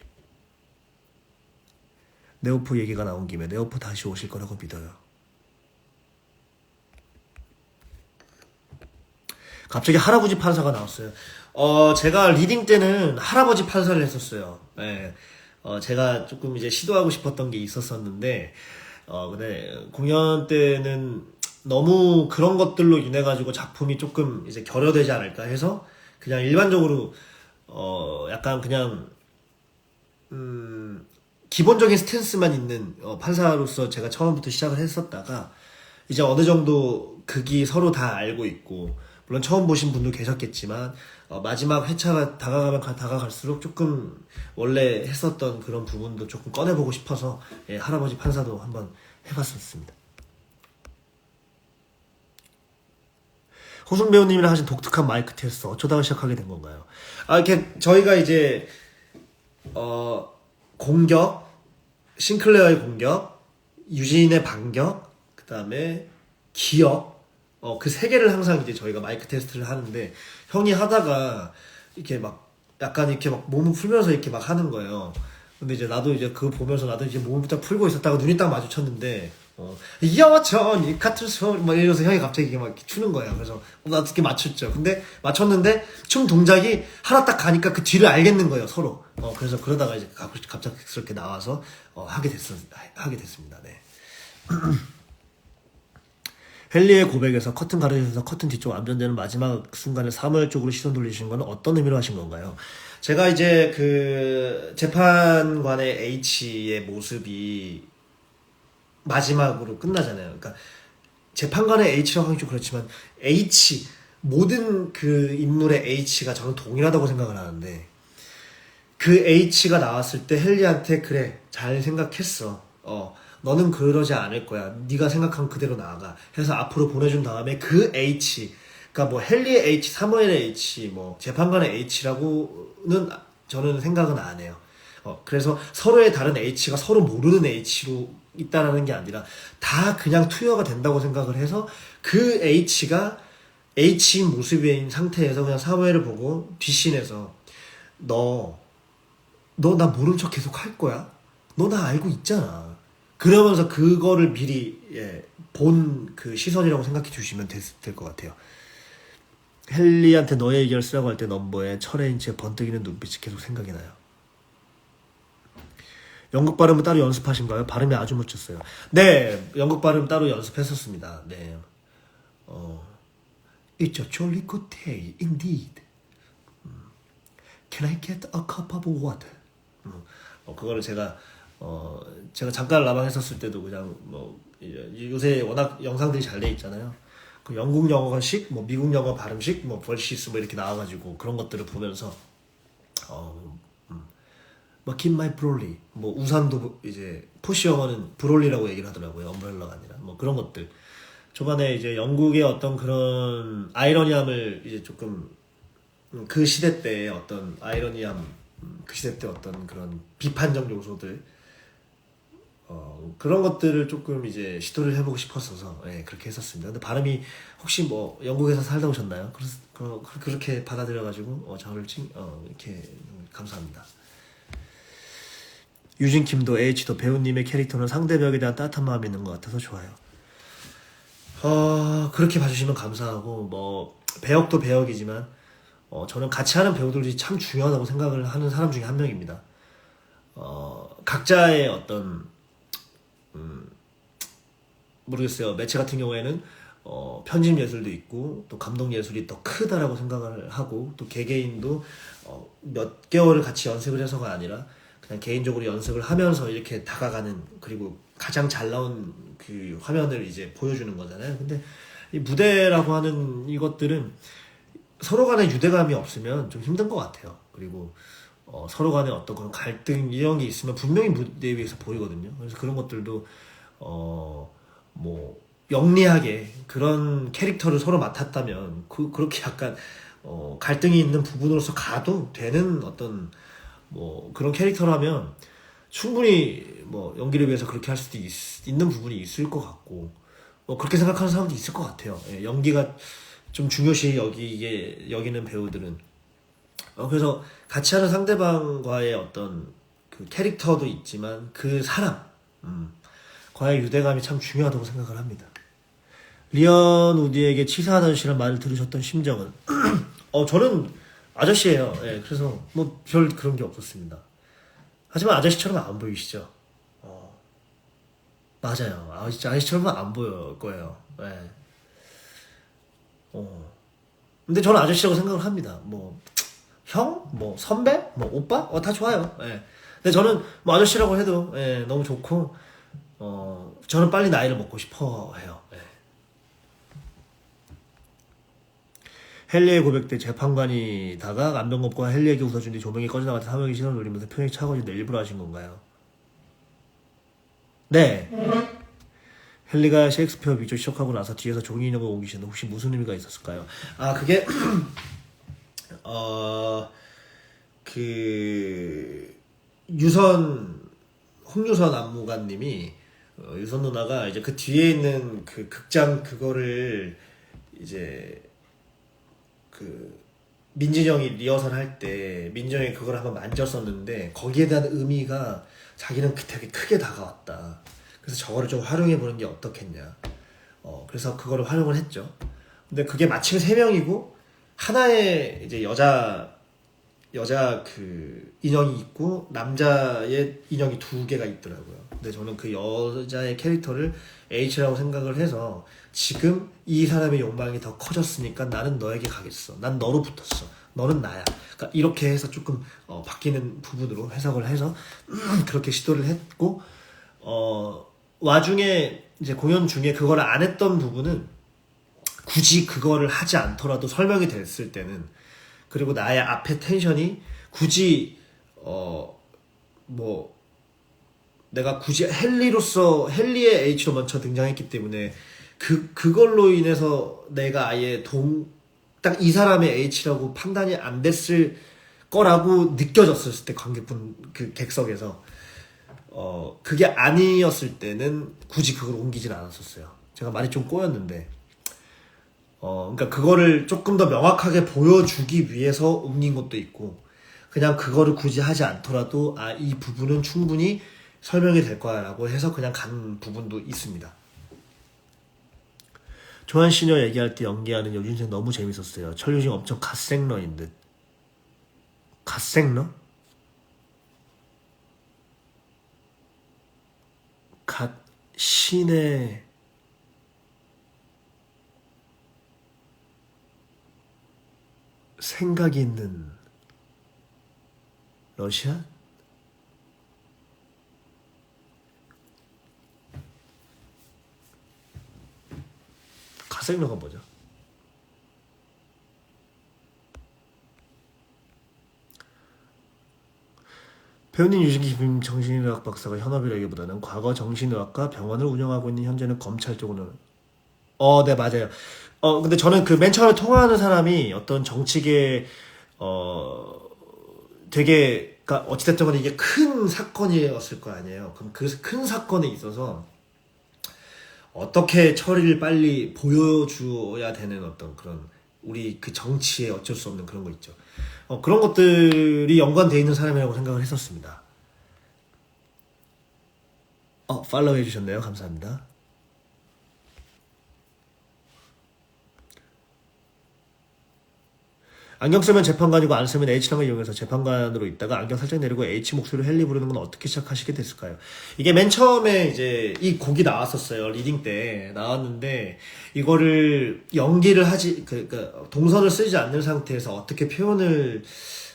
네오프 얘기가 나온 김에 네오프 다시 오실 거라고 믿어요. 갑자기 할아버지 판사가 나왔어요. 제가 리딩 때는 할아버지 판사를 했었어요. 예. 제가 조금 이제 시도하고 싶었던 게 있었었는데, 근데 공연 때는 너무 그런 것들로 인해가지고 작품이 조금 이제 결여되지 않을까 해서 그냥 일반적으로, 약간 그냥, 기본적인 스탠스만 있는 판사로서 제가 처음부터 시작을 했었다가, 이제 어느 정도 극이 서로 다 알고 있고, 물론 처음 보신 분도 계셨겠지만 마지막 회차가 다가가면 다가갈수록 조금 원래 했었던 그런 부분도 조금 꺼내보고 싶어서 예, 할아버지 판사도 한번 해봤었습니다. 호승 배우님이랑 하신 독특한 마이크 테스트 어쩌다가 시작하게 된 건가요? 이렇게 저희가 이제 공격, 싱클레어의 공격, 유진의 반격, 그 다음에 기억 그 세 개를 항상 이제 저희가 마이크 테스트를 하는데 형이 하다가 이렇게 막 약간 이렇게 막 몸을 풀면서 이렇게 막 하는 거예요. 근데 이제 나도 이제 그거 보면서 나도 이제 몸을 딱 풀고 있었다가 눈이 딱 마주쳤는데 여전 이 같은 소리 막 이러면서 형이 갑자기 이게 막 이렇게 추는 거예요. 그래서 나도 이렇게 맞췄죠. 근데 맞췄는데 춤 동작이 하나 딱 가니까 그 뒤를 알겠는 거예요 서로. 그래서 그러다가 이제 갑작스럽게 나와서 하게 됐습니다. 네. 헨리의 고백에서 커튼 가르셔서 커튼 뒤쪽 안전되는 마지막 순간에 사무엘 쪽으로 시선 돌리신 건 어떤 의미로 하신 건가요? 제가 이제 그 재판관의 H의 모습이 마지막으로 끝나잖아요. 그러니까 재판관의 H라고 하기 좀 그렇지만 모든 그 인물의 H가 저는 동일하다고 생각을 하는데 그 H가 나왔을 때 헨리한테 그래 잘 생각했어. 너는 그러지 않을 거야. 네가 생각한 그대로 나아가. 해서 앞으로 보내준 다음에 그 H, 그러니까 뭐 헨리의 H, 사무엘의 H, 뭐 재판관의 H라고는 저는 생각은 안 해요. 그래서 서로의 다른 H가 서로 모르는 H로 있다라는 게 아니라 다 그냥 투여가 된다고 생각을 해서 그 H가 H인 모습인 상태에서 그냥 사무엘을 보고 뒷신에서 너 나 모른 척 계속 할 거야? 너 나 알고 있잖아. 그러면서 그거를 미리 본 그 시선이라고 생각해 주시면 될 것 같아요. 헨리한테 너의 의견을 쓰라고 할 때 넘버에 철의 인치에 번뜩이는 눈빛이 계속 생각이 나요. 영국 발음은 따로 연습하신가요? 발음이 아주 멋졌어요. 네, 영국 발음 따로 연습했었습니다. 네. It's a jolly good day indeed. Can I get a cup of water? 그거를 제가 잠깐 라방했었을 때도 그냥 뭐 요새 워낙 영상들이 잘 돼 있잖아요. 그 영국 영어식, 뭐 미국 영어 발음식, 뭐 벌시스 뭐 이렇게 나와가지고 그런 것들을 보면서 뭐 keep my brolly, 뭐 우산도 이제 푸시 영어는 브롤리라고 얘기를 하더라고요. 엄브렐라가 아니라 뭐 그런 것들. 초반에 이제 영국의 어떤 그런 아이러니함을 이제 조금 그 시대 때의 어떤 아이러니함, 그 시대 때 어떤 그런 비판적 요소들 그런 것들을 조금 이제 시도를 해보고 싶었어서 그렇게 했었습니다. 근데 발음이 혹시 뭐 영국에서 살다 오셨나요? 그렇게 받아들여가지고 저를 이렇게 감사합니다. 유진킴도 H도 배우님의 캐릭터는 상대벽에 대한 따뜻한 마음이 있는 것 같아서 좋아요. 그렇게 봐주시면 감사하고, 뭐 배역도 배역이지만 저는 같이 하는 배우들이 참 중요하다고 생각을 하는 사람 중에 한 명입니다. 각자의 어떤 모르겠어요. 매체 같은 경우에는 편집 예술도 있고 또 감독 예술이 더 크다라고 생각을 하고, 또 개개인도 몇 개월을 같이 연습을 해서가 아니라 그냥 개인적으로 연습을 하면서 이렇게 다가가는, 그리고 가장 잘 나온 그 화면을 이제 보여주는 거잖아요. 근데 이 무대라고 하는 이것들은 서로 간에 유대감이 없으면 좀 힘든 것 같아요. 그리고 서로 간에 어떤 그런 갈등 이런 게 있으면 분명히 무대 위에서 보이거든요. 그래서 그런 것들도 뭐 영리하게 그런 캐릭터를 서로 맡았다면 그렇게 약간 갈등이 있는 부분으로서 가도 되는 어떤 뭐 그런 캐릭터라면 충분히 뭐 연기를 위해서 그렇게 할 수도 있는 부분이 있을 것 같고, 그렇게 생각하는 사람도 있을 것 같아요. 예, 연기가 좀 중요시 여기는 배우들은. 그래서 같이 하는 상대방과의 어떤 그 캐릭터도 있지만 그 사람, 과의 유대감이 참 중요하다고 생각을 합니다. 리언 우디에게 치사한 아저씨란 말을 들으셨던 심정은? 저는 아저씨예요. 예, 그래서 뭐 별 그런 게 없었습니다. 하지만 아저씨처럼 안 보이시죠? 맞아요. 아저씨처럼은 안 보일 거예요. 예. 근데 저는 아저씨라고 생각을 합니다. 뭐 형, 뭐 선배, 뭐 오빠, 다 좋아요. 예. 근데 저는 뭐 아저씨라고 해도 너무 좋고, 저는 빨리 나이를 먹고 싶어 해요. 예. 헨리의 고백 때 재판관이다가 안병겁과 헨리에게 웃어준 뒤 조명이 꺼져나갈 때 사명이 시선을 노리면서 표정이 차가워진데 일부러 하신 건가요? 네. 헨리가 셰익스피어 미조 시작하고 나서 뒤에서 종이 인형을 옮기시는데 혹시 무슨 의미가 있었을까요? 그게 그 홍유선 안무가님이 유선 누나가 이제 그 뒤에 있는 그 극장 그거를 이제 그 민진형이 리허설 할 때 민진형이 그걸 한번 만졌었는데 거기에 대한 의미가 자기는 되게 크게 다가왔다. 그래서 저거를 좀 활용해 보는 게 어떻겠냐. 그래서 그거를 활용을 했죠. 근데 그게 마침 3명이고 하나의 이제 여자 그 인형이 있고 남자의 인형이 2개가 있더라고요. 근데 저는 그 여자의 캐릭터를 H라고 생각을 해서 지금 이 사람의 욕망이 더 커졌으니까 나는 너에게 가겠어. 난 너로 붙었어. 너는 나야. 그러니까 이렇게 해서 조금 바뀌는 부분으로 해석을 해서 그렇게 시도를 했고, 와중에 이제 공연 중에 그걸 안 했던 부분은 굳이 그거를 하지 않더라도 설명이 됐을 때는, 그리고 나의 앞에 텐션이 굳이 뭐 내가 굳이 헨리의 H로 먼저 등장했기 때문에 그걸로 인해서 내가 아예 딱 이 사람의 H라고 판단이 안 됐을 거라고 느껴졌을 때 관객분 그 객석에서 그게 아니었을 때는 굳이 그걸 옮기진 않았었어요. 제가 말이 좀 꼬였는데 그러니까 그거를 조금 더 명확하게 보여주기 위해서 옮긴 것도 있고, 그냥 그거를 굳이 하지 않더라도 이 부분은 충분히 설명이 될 거야 라고 해서 그냥 간 부분도 있습니다. 조한 시녀 얘기할 때 연기하는 여준생 너무 재밌었어요. 철유진 엄청 갓생러인 듯. 갓생러? 신의 생각이 있는 러시아? 가생러가 뭐죠? 배우님 유진기 김 정신의학 박사가 현업이라기보다는 과거 정신의학과 병원을 운영하고 있는 현재는 검찰 쪽으로. 네 맞아요. 근데 저는 그 맨 처음에 통화하는 사람이 어떤 정치계 되게, 그러니까 어찌됐든 간에 이게 큰 사건이었을 거 아니에요. 그럼 그 큰 사건에 있어서 어떻게 처리를 빨리 보여줘야 되는 어떤 그런 우리 그 정치에 어쩔 수 없는 그런 거 있죠. 그런 것들이 연관되어 있는 사람이라고 생각을 했었습니다. 팔로우 해주셨네요. 감사합니다. 안경 쓰면 재판관이고 안 쓰면 H랑을 이용해서 재판관으로 있다가 안경 살짝 내리고 H 목소리로 헨리 부르는 건 어떻게 시작하시게 됐을까요? 이게 맨 처음에 이제 이 곡이 나왔었어요. 리딩 때 나왔는데 이거를 연기를 하지 동선을 쓰지 않는 상태에서 어떻게 표현을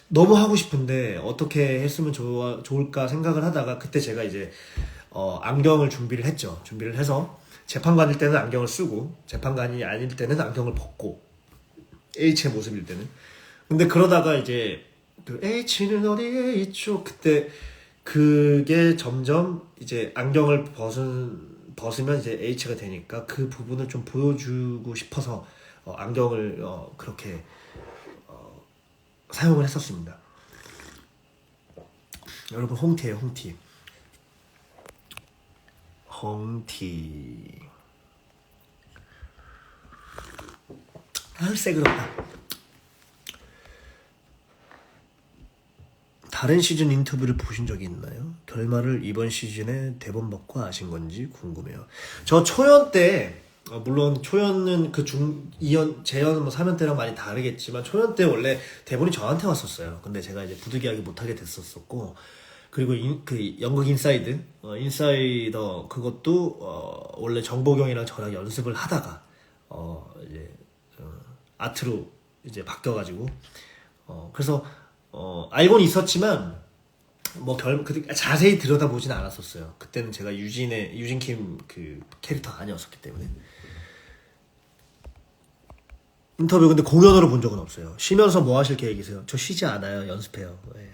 너무 하고 싶은데 어떻게 했으면 좋을까 생각을 하다가 그때 제가 이제 안경을 준비를 했죠. 준비를 해서 재판관일 때는 안경을 쓰고 재판관이 아닐 때는 안경을 벗고 H의 모습일 때는. 근데 그러다가 이제 그 H는 어디에 있죠? 그때 그게 점점 이제 안경을 벗으면 이제 H가 되니까 그 부분을 좀 보여주고 싶어서 안경을 그렇게 사용을 했었습니다. 여러분 홍티예요, 홍티. 홍티. 새그럽다. 다른 시즌 인터뷰를 보신 적이 있나요? 결말을 이번 시즌에 대본 받고 아신 건지 궁금해요. 저 초연 때 물론 초연은 그 재연은 뭐 3연 때랑 많이 다르겠지만 초연 때 원래 대본이 저한테 왔었어요. 근데 제가 이제 부득이하게 못하게 됐었고 그리고 그 연극 인사이더 그것도 원래 정보경이랑 저랑 연습을 하다가 이제 아트로 이제 바뀌어가지고 그래서 알고는 있었지만 뭐 자세히 들여다보진 않았었어요. 그때는 제가 유진킴 그 캐릭터가 아니었었기 때문에. 인터뷰 근데 공연으로 본 적은 없어요. 쉬면서 뭐 하실 계획이세요? 저 쉬지 않아요. 연습해요. 네.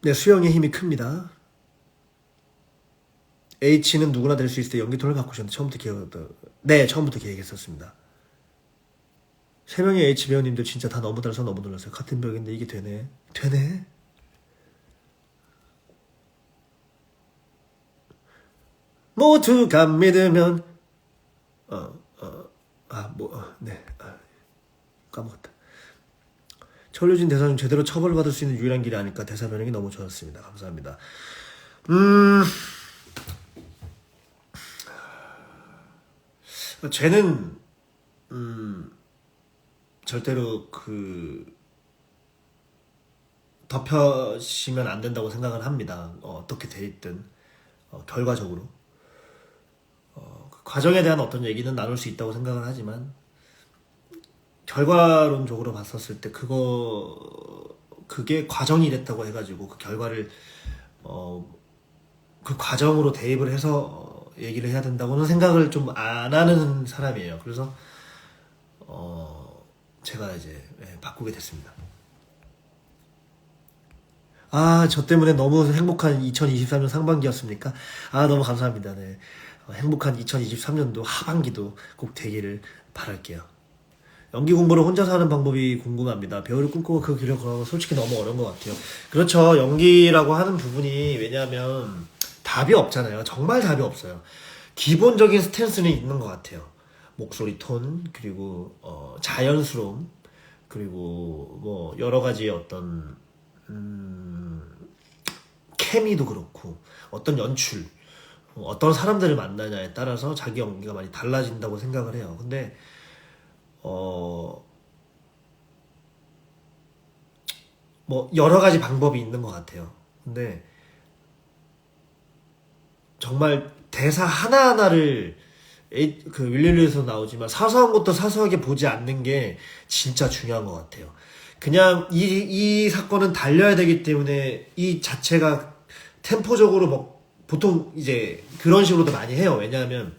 네, 수영의 힘이 큽니다. H는 누구나 될 수 있을 때 연기톤을 갖고 오셨는데 처음부터 계획했었습니다. 세 명의 H 배우님들 진짜 다 너무 달라서 너무 놀랐어요. 같은 벽인데 이게 되네. 모두가 믿으면 까먹었다. 전류진 대사는 제대로 처벌받을 수 있는 유일한 길이 아닐까. 대사 변형이 너무 좋았습니다. 감사합니다. 쟤는 절대로 덮여지면 안 된다고 생각을 합니다. 어떻게 돼 있든 결과적으로 그 과정에 대한 어떤 얘기는 나눌 수 있다고 생각을 하지만 결과론적으로 봤었을 때 그게 과정이 이랬다고 해가지고 그 결과를 그 과정으로 대입을 해서 얘기를 해야 된다고는 생각을 좀 안 하는 사람이에요. 그래서 제가 이제 바꾸게 됐습니다. 저 때문에 너무 행복한 2023년 상반기였습니까? 너무 감사합니다. 네. 행복한 2023년도 하반기도 꼭 되기를 바랄게요. 연기 공부를 혼자서 하는 방법이 궁금합니다. 배우를 꿈꾸고 그 길을 걸어가는 건 솔직히 너무 어려운 것 같아요. 그렇죠. 연기라고 하는 부분이 왜냐하면 답이 없잖아요. 정말 답이 없어요. 기본적인 스탠스는 있는 것 같아요. 목소리 톤, 그리고 자연스러움, 그리고 뭐 여러 가지 어떤 케미도 그렇고 어떤 연출, 어떤 사람들을 만나냐에 따라서 자기 연기가 많이 달라진다고 생각을 해요. 근데 뭐 여러 가지 방법이 있는 것 같아요. 근데 정말 대사 하나하나를 그 윌리루에서 나오지만 사소한 것도 사소하게 보지 않는 게 진짜 중요한 것 같아요. 그냥 이 사건은 달려야 되기 때문에 이 자체가 템포적으로 뭐 보통 이제 그런 식으로도 많이 해요. 왜냐하면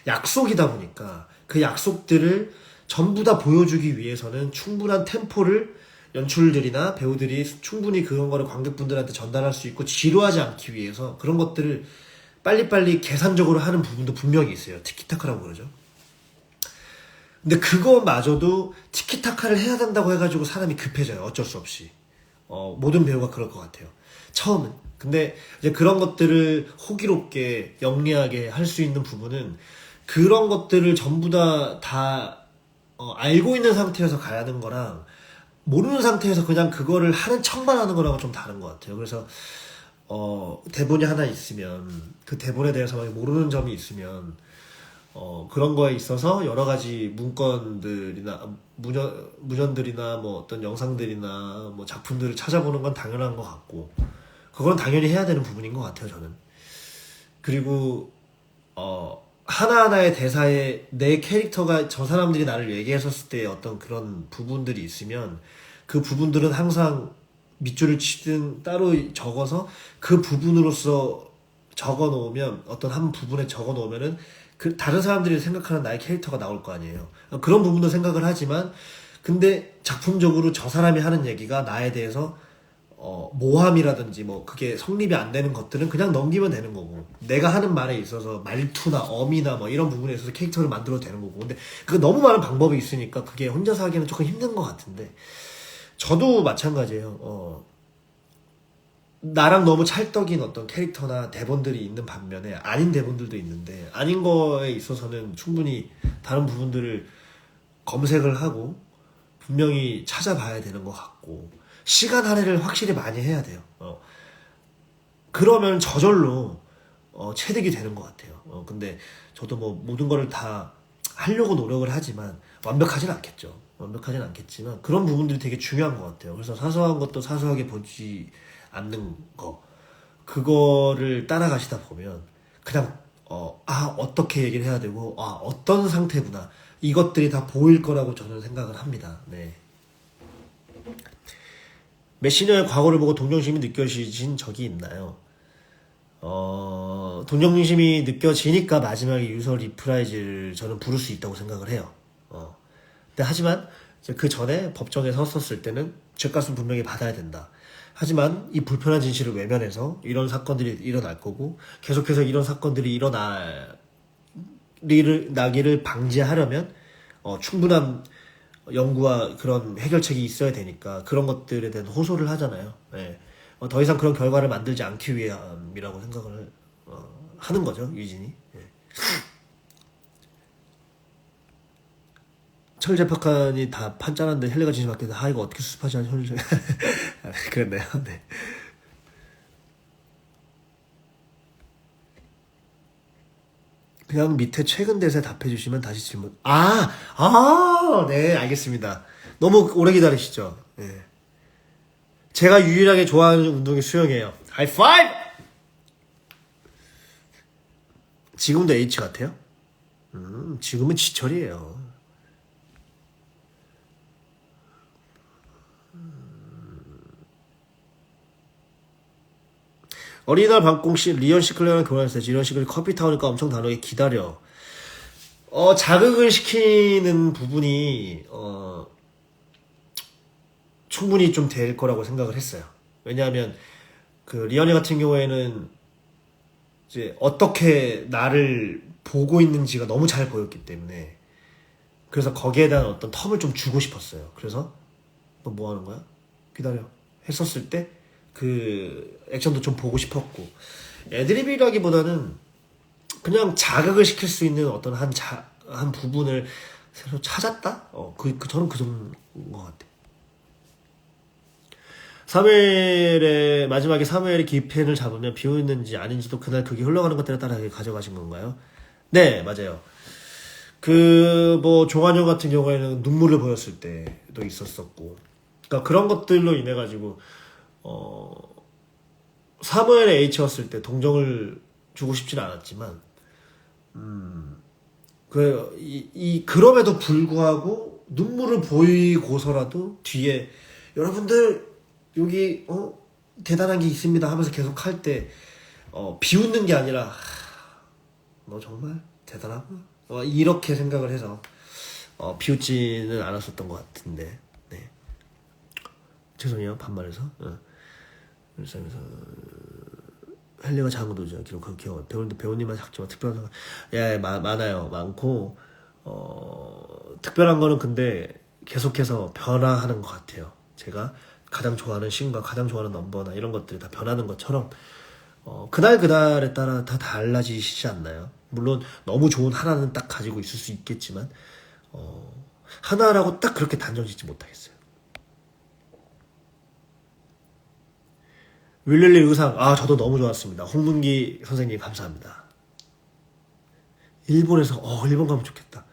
약속이다 보니까 그 약속들을 전부 다 보여주기 위해서는 충분한 템포를 연출들이나 배우들이 충분히 그런 거를 관객분들한테 전달할 수 있고 지루하지 않기 위해서 그런 것들을 빨리빨리 계산적으로 하는 부분도 분명히 있어요. 티키타카라고 그러죠. 근데 그거마저도 티키타카를 해야 된다고 해가지고 사람이 급해져요. 어쩔 수 없이. 모든 배우가 그럴 것 같아요. 처음은. 근데 이제 그런 것들을 호기롭게 영리하게 할 수 있는 부분은 그런 것들을 전부 다 알고 있는 상태에서 가야 하는 거랑 모르는 상태에서 그냥 그거를 하는 척만 하는 거랑은 좀 다른 것 같아요. 그래서 대본이 하나 있으면 그 대본에 대해서 만약 모르는 점이 있으면 그런 거에 있어서 여러 가지 문건들이나 문연들이나 뭐 어떤 영상들이나 뭐 작품들을 찾아보는 건 당연한 것 같고 그건 당연히 해야 되는 부분인 것 같아요, 저는. 그리고 하나하나의 대사에 내 캐릭터가 저 사람들이 나를 얘기했었을 때 어떤 그런 부분들이 있으면 그 부분들은 항상 밑줄을 치든 따로 적어서 그 부분으로서 적어 놓으면 어떤 한 부분에 적어 놓으면은 그 다른 사람들이 생각하는 나의 캐릭터가 나올 거 아니에요. 그런 부분도 생각을 하지만 근데 작품적으로 저 사람이 하는 얘기가 나에 대해서 모함이라든지 뭐 그게 성립이 안 되는 것들은 그냥 넘기면 되는 거고 내가 하는 말에 있어서 말투나 어미나 뭐 이런 부분에 있어서 캐릭터를 만들어도 되는 거고 근데 그 너무 많은 방법이 있으니까 그게 혼자서 하기는 조금 힘든 것 같은데 저도 마찬가지예요. 나랑 너무 찰떡인 어떤 캐릭터나 대본들이 있는 반면에 아닌 대본들도 있는데 아닌 거에 있어서는 충분히 다른 부분들을 검색을 하고 분명히 찾아봐야 되는 것 같고 시간 할애를 확실히 많이 해야 돼요. 그러면 저절로 체득이 되는 것 같아요. 근데 저도 뭐 모든 거를 다 하려고 노력을 하지만 완벽하진 않겠죠. 완벽하진 않겠지만 그런 부분들이 되게 중요한 것 같아요. 그래서 사소한 것도 사소하게 보지 않는 거 그거를 따라가시다 보면 그냥 어떻게 얘기를 해야 되고 어떤 상태구나 이것들이 다 보일 거라고 저는 생각을 합니다. 네. 메시녀의 과거를 보고 동정심이 느껴지신 적이 있나요? 동정심이 느껴지니까 마지막에 유서 리프라이즈를 저는 부를 수 있다고 생각을 해요. 근데 하지만 이제 그 전에 법정에 섰었을 때는 죗값은 분명히 받아야 된다. 하지만 이 불편한 진실을 외면해서 이런 사건들이 일어날 거고 계속해서 이런 사건들이 나기를 방지하려면 충분한 연구와 그런 해결책이 있어야 되니까 그런 것들에 대한 호소를 하잖아요. 네. 더 이상 그런 결과를 만들지 않기 위함이라고 생각을 하는 거죠, 유진이. 네. 철제pak한이 다 판짜는데 헬레가 진심 받겠다. 이거 어떻게 수습하지 않은 현실. 그랬네요. 네. 그냥 밑에 최근 대사에 답해주시면 다시 질문. 네, 알겠습니다. 너무 오래 기다리시죠? 네. 제가 유일하게 좋아하는 운동이 수영이에요. 하이파이브! 지금도 H 같아요? 지금은 지철이에요. 어린이날 방공식 리언 시클레랑 결혼했어요. 리언 시클레 커피 타오니까 엄청 단호하게 기다려. 자극을 시키는 부분이 충분히 좀 될 거라고 생각을 했어요. 왜냐하면 그 리언이 같은 경우에는 이제 어떻게 나를 보고 있는지가 너무 잘 보였기 때문에 그래서 거기에 대한 어떤 텀을 좀 주고 싶었어요. 그래서 너 뭐 하는 거야? 기다려. 했었을 때 그 액션도 좀 보고 싶었고 애드립이라기보다는 그냥 자극을 시킬 수 있는 어떤 한 부분을 새로 찾았다? 저는 그 정도인 것 같아요. 마지막에 사무엘이 기펜을 잡으면 비오였는지 아닌지도 그날 그게 흘러가는 것들에 따라 가져가신 건가요? 네, 맞아요. 종환형 같은 경우에는 눈물을 보였을 때도 있었었고, 그러니까 그런 것들로 인해 가지고 사무엘의 H였을 때 동정을 주고 싶지는 않았지만, 그럼에도 불구하고 눈물을 보이고서라도 뒤에 여러분들 여기 대단한 게 있습니다 하면서 계속 할 때 비웃는 게 아니라 너 정말 대단하구나 이렇게 생각을 해서 비웃지는 않았었던 것 같은데 네. 죄송해요 반말해서 그래서 헬리가 작은 도전 기록한 기억 배우님만 작지만 특별한 상황 많아요 많고 특별한 거는 근데 계속해서 변화하는 것 같아요. 제가 가장 좋아하는 씬과 가장 좋아하는 넘버나 이런 것들이 다 변하는 것처럼 그날에 따라 다 달라지시지 않나요? 물론 너무 좋은 하나는 딱 가지고 있을 수 있겠지만 하나라고 딱 그렇게 단정 짓지 못하겠어요. 윌릴리 의상, 아, 저도 너무 좋았습니다. 홍문기 선생님, 감사합니다. 일본에서, 일본 가면 좋겠다.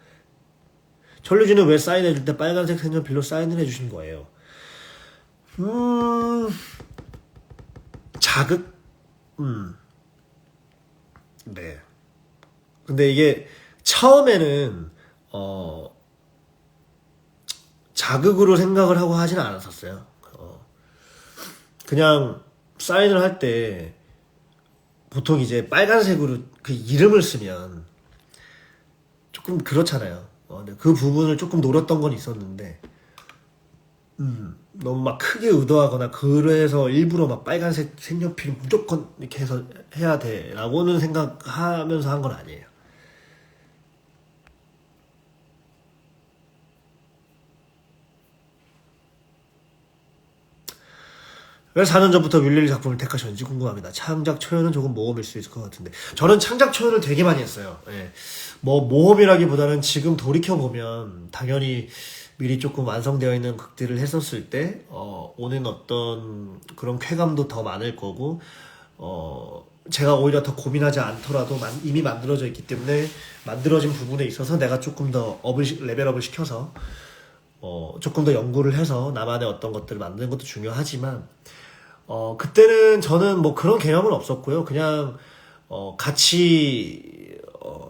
전류진은 왜 사인해줄 때 빨간색 색연필로 사인을 해주신 거예요? 자극? 네. 근데 이게 처음에는 자극으로 생각을 하고 하지는 않았었어요. 그냥 사인을 할 때 보통 이제 빨간색으로 그 이름을 쓰면 조금 그렇잖아요. 근데 그 부분을 조금 노렸던 건 있었는데 너무 막 크게 의도하거나 그래서 일부러 막 빨간색 색연필 무조건 이렇게 해서 해야 돼라고는 생각하면서 한 건 아니에요. 왜 4년 전부터 윌릴리 작품을 택하셨는지 궁금합니다. 창작 초연은 조금 모험일 수 있을 것 같은데 저는 창작 초연을 되게 많이 했어요. 예. 뭐 모험이라기보다는 지금 돌이켜 보면 당연히 미리 조금 완성되어 있는 극들을 했었을 때 오는 어떤 그런 쾌감도 더 많을 거고 제가 오히려 더 고민하지 않더라도 이미 만들어져 있기 때문에 만들어진 부분에 있어서 내가 조금 더 레벨업을 시켜서 조금 더 연구를 해서 나만의 어떤 것들을 만드는 것도 중요하지만 그때는 저는 뭐 그런 개념은 없었고요. 그냥 같이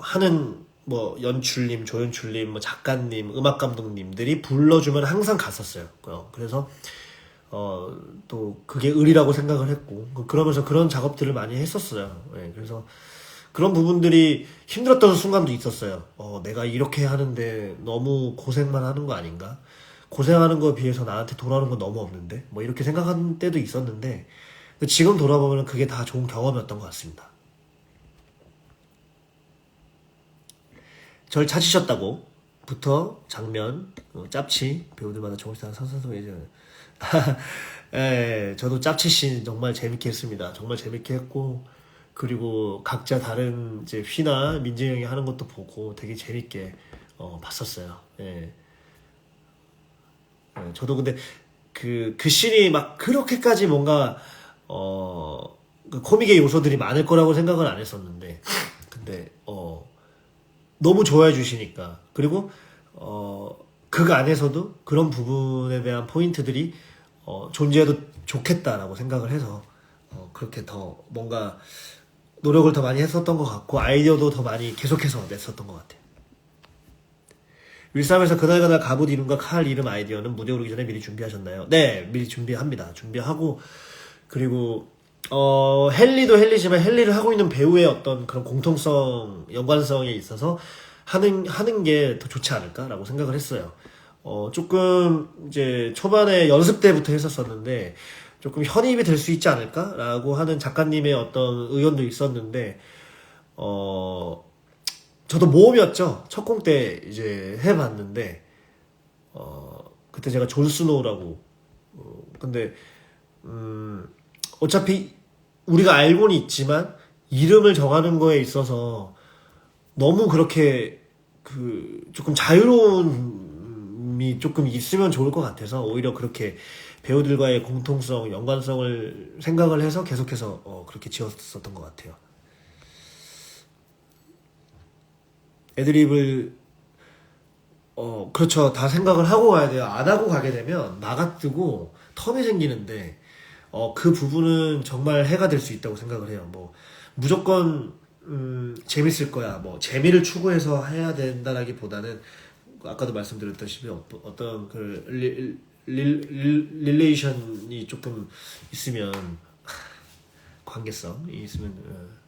하는 뭐 연출님, 조연출님, 뭐 작가님, 음악 감독님들이 불러주면 항상 갔었어요. 그래서 또 그게 의리라고 생각을 했고 그러면서 그런 작업들을 많이 했었어요. 예, 그래서 그런 부분들이 힘들었던 순간도 있었어요. 내가 이렇게 하는데 너무 고생만 하는 거 아닌가? 고생하는 거에 비해서 나한테 돌아오는 건 너무 없는데? 뭐 이렇게 생각한 때도 있었는데 지금 돌아보면 그게 다 좋은 경험이었던 것 같습니다. 절 찾으셨다고 부터 장면, 짭치 배우들마다 조금씩 다른 선선성 예전. 예, 저도 짭치 씬 정말 재밌게 했습니다. 정말 재밌게 했고 그리고 각자 다른 이제 휘나 민재 형이 하는 것도 보고 되게 재밌게 봤었어요. 예. 저도 근데 그 씬이 막 그렇게까지 뭔가 그 코믹의 요소들이 많을 거라고 생각은 안 했었는데 근데 너무 좋아해 주시니까 그리고 그 안에서도 그런 부분에 대한 포인트들이 존재해도 좋겠다라고 생각을 해서 그렇게 더 뭔가 노력을 더 많이 했었던 것 같고 아이디어도 더 많이 계속해서 냈었던 것 같아요. 일삼에서 그날그날 갑옷 이름과 칼 이름 아이디어는 무대 오르기 전에 미리 준비하셨나요? 네, 미리 준비합니다. 준비하고 그리고 헨리도 헨리지만 헨리를 하고 있는 배우의 어떤 그런 공통성, 연관성에 있어서 하는 게 더 좋지 않을까라고 생각을 했어요. 조금 이제 초반에 연습 때부터 했었었는데 조금 현입이 될 수 있지 않을까라고 하는 작가님의 어떤 의견도 있었는데 저도 모험이었죠. 첫 공 때 이제 해봤는데 그때 제가 존 스노우라고 근데 어차피 우리가 알고는 있지만 이름을 정하는 거에 있어서 너무 그렇게 그 조금 자유로움이 조금 있으면 좋을 것 같아서 오히려 그렇게 배우들과의 공통성, 연관성을 생각을 해서 계속해서 그렇게 지었었던 것 같아요. 애드립을 그렇죠. 다 생각을 하고 가야 돼요. 안 하고 가게 되면 막아뜨고 텀이 생기는데 그 부분은 정말 해가 될 수 있다고 생각을 해요. 뭐 무조건 재밌을 거야. 뭐 재미를 추구해서 해야 된다라기보다는 아까도 말씀드렸다시피 어떤 그 릴레이션이 조금 있으면 관계성이 있으면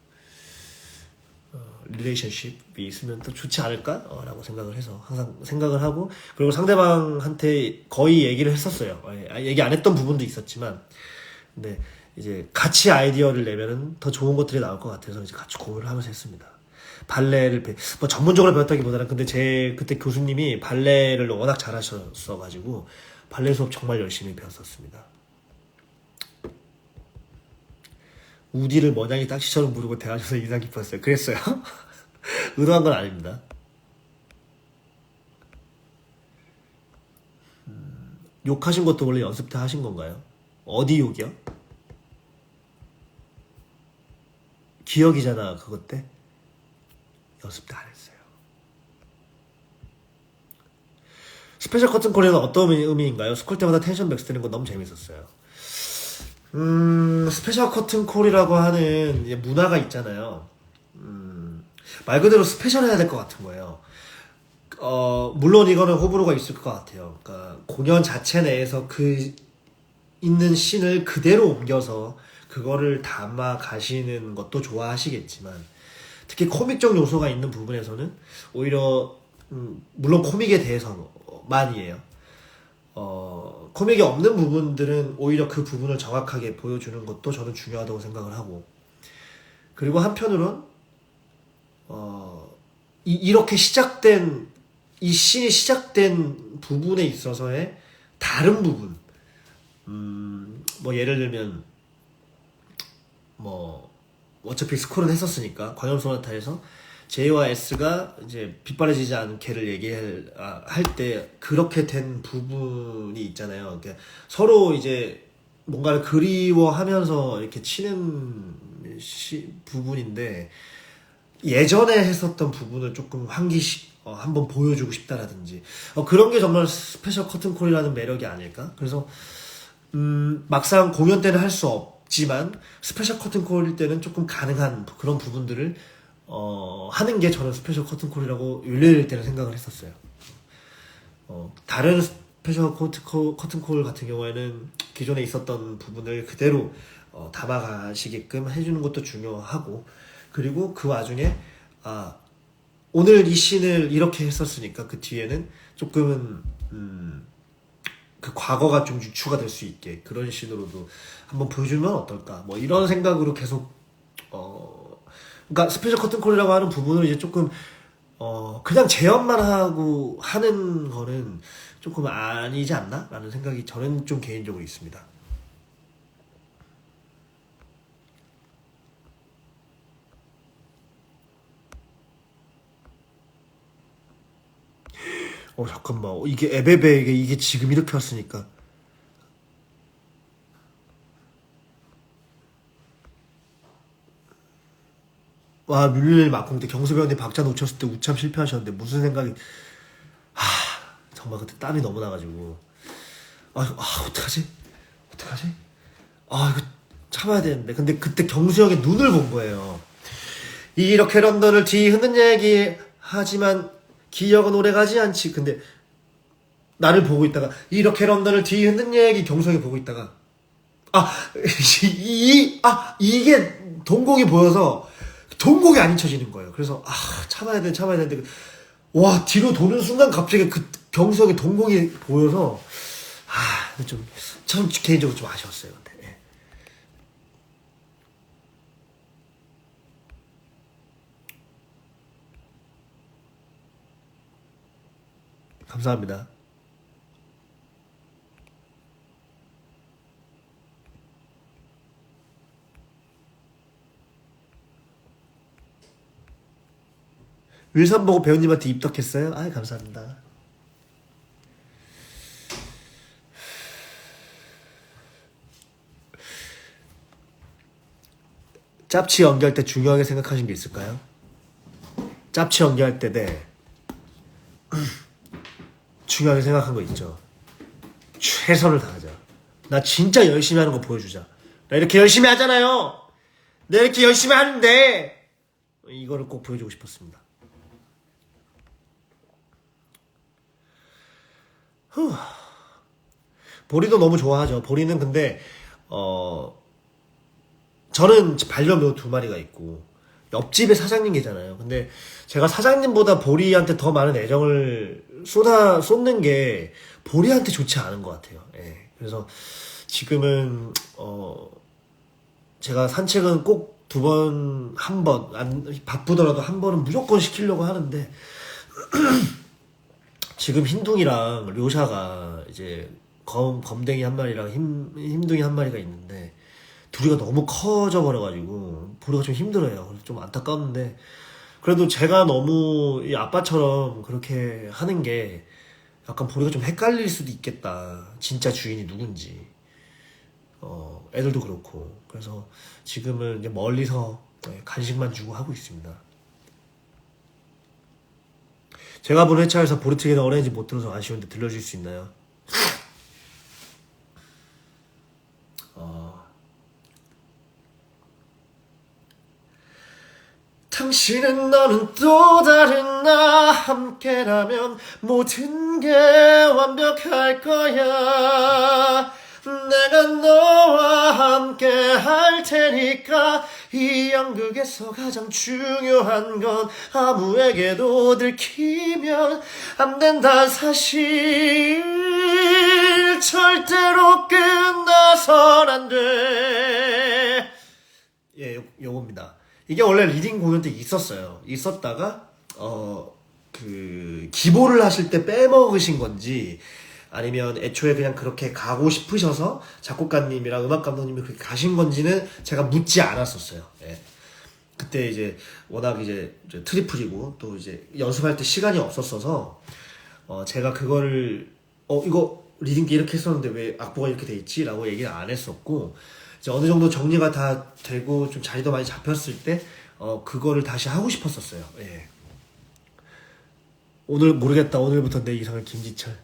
릴레이션십이 있으면 더 좋지 않을까? 라고 생각을 해서 항상 생각을 하고 그리고 상대방한테 거의 얘기를 했었어요. 얘기 안 했던 부분도 있었지만 근데 이제 같이 아이디어를 내면은 더 좋은 것들이 나올 것 같아서 이제 같이 공유를 하면서 했습니다. 발레를 뭐 전문적으로 배웠다기보다는 근데 제 그때 교수님이 발레를 워낙 잘하셨어 가지고 발레 수업 정말 열심히 배웠었습니다. 우디를 머냥이 딱지처럼 부르고 대화해서 인상 깊었어요. 그랬어요? 의도한 건 아닙니다. 욕하신 것도 원래 연습 때 하신 건가요? 어디 욕이요? 기억이잖아 그것 때. 연습도 안 했어요. 스페셜 커튼 콜에는 어떤 의미인가요? 스쿨 때마다 텐션 맥스 되는 건 너무 재밌었어요. 스페셜 커튼 콜이라고 하는 이제 문화가 있잖아요. 말 그대로 스페셜 해야 될 것 같은 거예요. 물론 이거는 호불호가 있을 것 같아요. 그러니까 공연 자체 내에서 그 있는 씬을 그대로 옮겨서 그거를 담아 가시는 것도 좋아하시겠지만, 특히 코믹적 요소가 있는 부분에서는 오히려 물론 코믹에 대해서만이에요. 코믹이 없는 부분들은 오히려 그 부분을 정확하게 보여주는 것도 저는 중요하다고 생각을 하고, 그리고 한편으론 이렇게 시작된 이 씬이 시작된 부분에 있어서의 다른 부분, 뭐 예를 들면 뭐 어차피 스콜은 했었으니까 광염 소나타에서 J와 S가 이제 빗바래지지 않게를 할 때 그렇게 된 부분이 있잖아요. 그러니까 서로 이제 뭔가를 그리워하면서 이렇게 치는 부분인데, 예전에 했었던 부분을 조금 환기시 한번 보여주고 싶다라든지 그런 게 정말 스페셜 커튼콜이라는 매력이 아닐까. 그래서 막상 공연 때는 할 수 없지만 스페셜 커튼콜일 때는 조금 가능한 그런 부분들을 하는 게 저는 스페셜 커튼콜이라고 윤례일 때는 생각을 했었어요. 다른 스페셜 커튼콜 같은 경우에는 기존에 있었던 부분을 그대로 담아가시게끔 해주는 것도 중요하고, 그리고 그 와중에 오늘 이 씬을 이렇게 했었으니까 그 뒤에는 조금은 그 과거가 좀 유추가 될 수 있게 그런 씬으로도 한번 보여주면 어떨까, 뭐 이런 생각으로 계속 그러니까 스페셜 커튼콜이라고 하는 부분을 이제 조금 그냥 재현만 하고 하는 거는 조금 아니지 않나? 라는 생각이 저는 좀 개인적으로 있습니다. 잠깐만, 이게 에베베에게 이게 지금 이렇게 왔으니까 와, 뮬릴 막공 때 경수배우님 박자 놓쳤을 때 우참 실패하셨는데 무슨 생각이, 정말 그때 땀이 너무 나가지고 어떡하지? 이거 참아야 되는데. 근데 그때 경수 형의 눈을 본 거예요. 이렇게 런던을 뒤흔든 얘기 하지만 기억은 오래가지 않지. 근데 나를 보고 있다가 이렇게 런던을 뒤흔든 얘기 경수 형이 보고 있다가 이게 동공이 보여서 동공이 안 잊혀지는 거예요. 그래서 참아야 되는데 와, 뒤로 도는 순간 갑자기 그 경수 형의 동공이 보여서 참 개인적으로 좀 아쉬웠어요. 근데. 예. 감사합니다. wilson 보고 배우님한테 입덕했어요? 감사합니다. 짭치 연기할 때 중요하게 생각하신 게 있을까요? 짭치 연기할 때 네. 중요하게 생각한 거 있죠. 최선을 다하자. 나 진짜 열심히 하는 거 보여주자. 나 이렇게 열심히 하잖아요. 내가 이렇게 열심히 하는데 이거를 꼭 보여주고 싶었습니다. 보리도 너무 좋아하죠. 보리는 근데 저는 반려묘 2마리가 있고 옆집에 사장님 계잖아요. 근데 제가 사장님보다 보리한테 더 많은 애정을 쏟는 게 보리한테 좋지 않은 것 같아요. 예. 그래서 지금은 제가 산책은 꼭 2번, 1번, 바쁘더라도 1번은 무조건 시키려고 하는데 지금 흰둥이랑 료샤가 이제 검댕이 1마리랑 흰둥이 1마리가 있는데 둘이가 너무 커져 버려가지고 보리가 좀 힘들어요. 좀 안타까운데, 그래도 제가 너무 이 아빠처럼 그렇게 하는 게 약간 보리가 좀 헷갈릴 수도 있겠다. 진짜 주인이 누군지. 애들도 그렇고. 그래서 지금은 이제 멀리서 네, 간식만 주고 하고 있습니다. 제가 본 회차에서 보르트게나 어레인지 못 들어서 아쉬운데 들려줄 수 있나요? 당신은 너는 또 다른 나 함께라면 모든 게 완벽할 거야. 내가 너와 함께 할 테니까. 이 연극에서 가장 중요한 건 아무에게도 들키면 안 된다는 사실. 절대로 끝나선 안 돼. 예, 요겁니다. 이게 원래 리딩 공연 때 있었다가 기보를 하실 때 빼먹으신 건지 아니면 애초에 그냥 그렇게 가고 싶으셔서 작곡가님이랑 음악 감독님이 그렇게 가신 건지는 제가 묻지 않았었어요. 예. 그때 이제 워낙 이제 트리플이고 또 이제 연습할 때 시간이 없었어서 제가 그거를 이거 리딩 때 이렇게 했었는데 왜 악보가 이렇게 돼 있지? 라고 얘기를 안 했었고 이제 어느 정도 정리가 다 되고 좀 자리도 많이 잡혔을 때 그거를 다시 하고 싶었었어요. 예. 오늘 모르겠다. 오늘부터 내 이상을 김지철.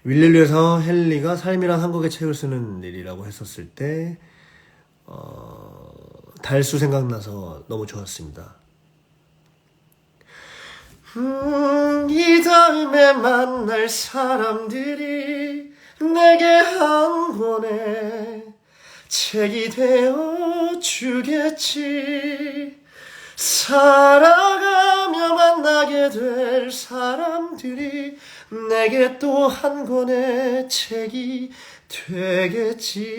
윌릴리에서 헨리가 삶이란 한 곡의 책을 쓰는 일이라고 했었을 때 달수 생각나서 너무 좋았습니다. 이 다음에 만날 사람들이 내게 한 권의 책이 되어 주겠지. 살아가며 만나게 될 사람들이 내게 또 한 권의 책이 되겠지.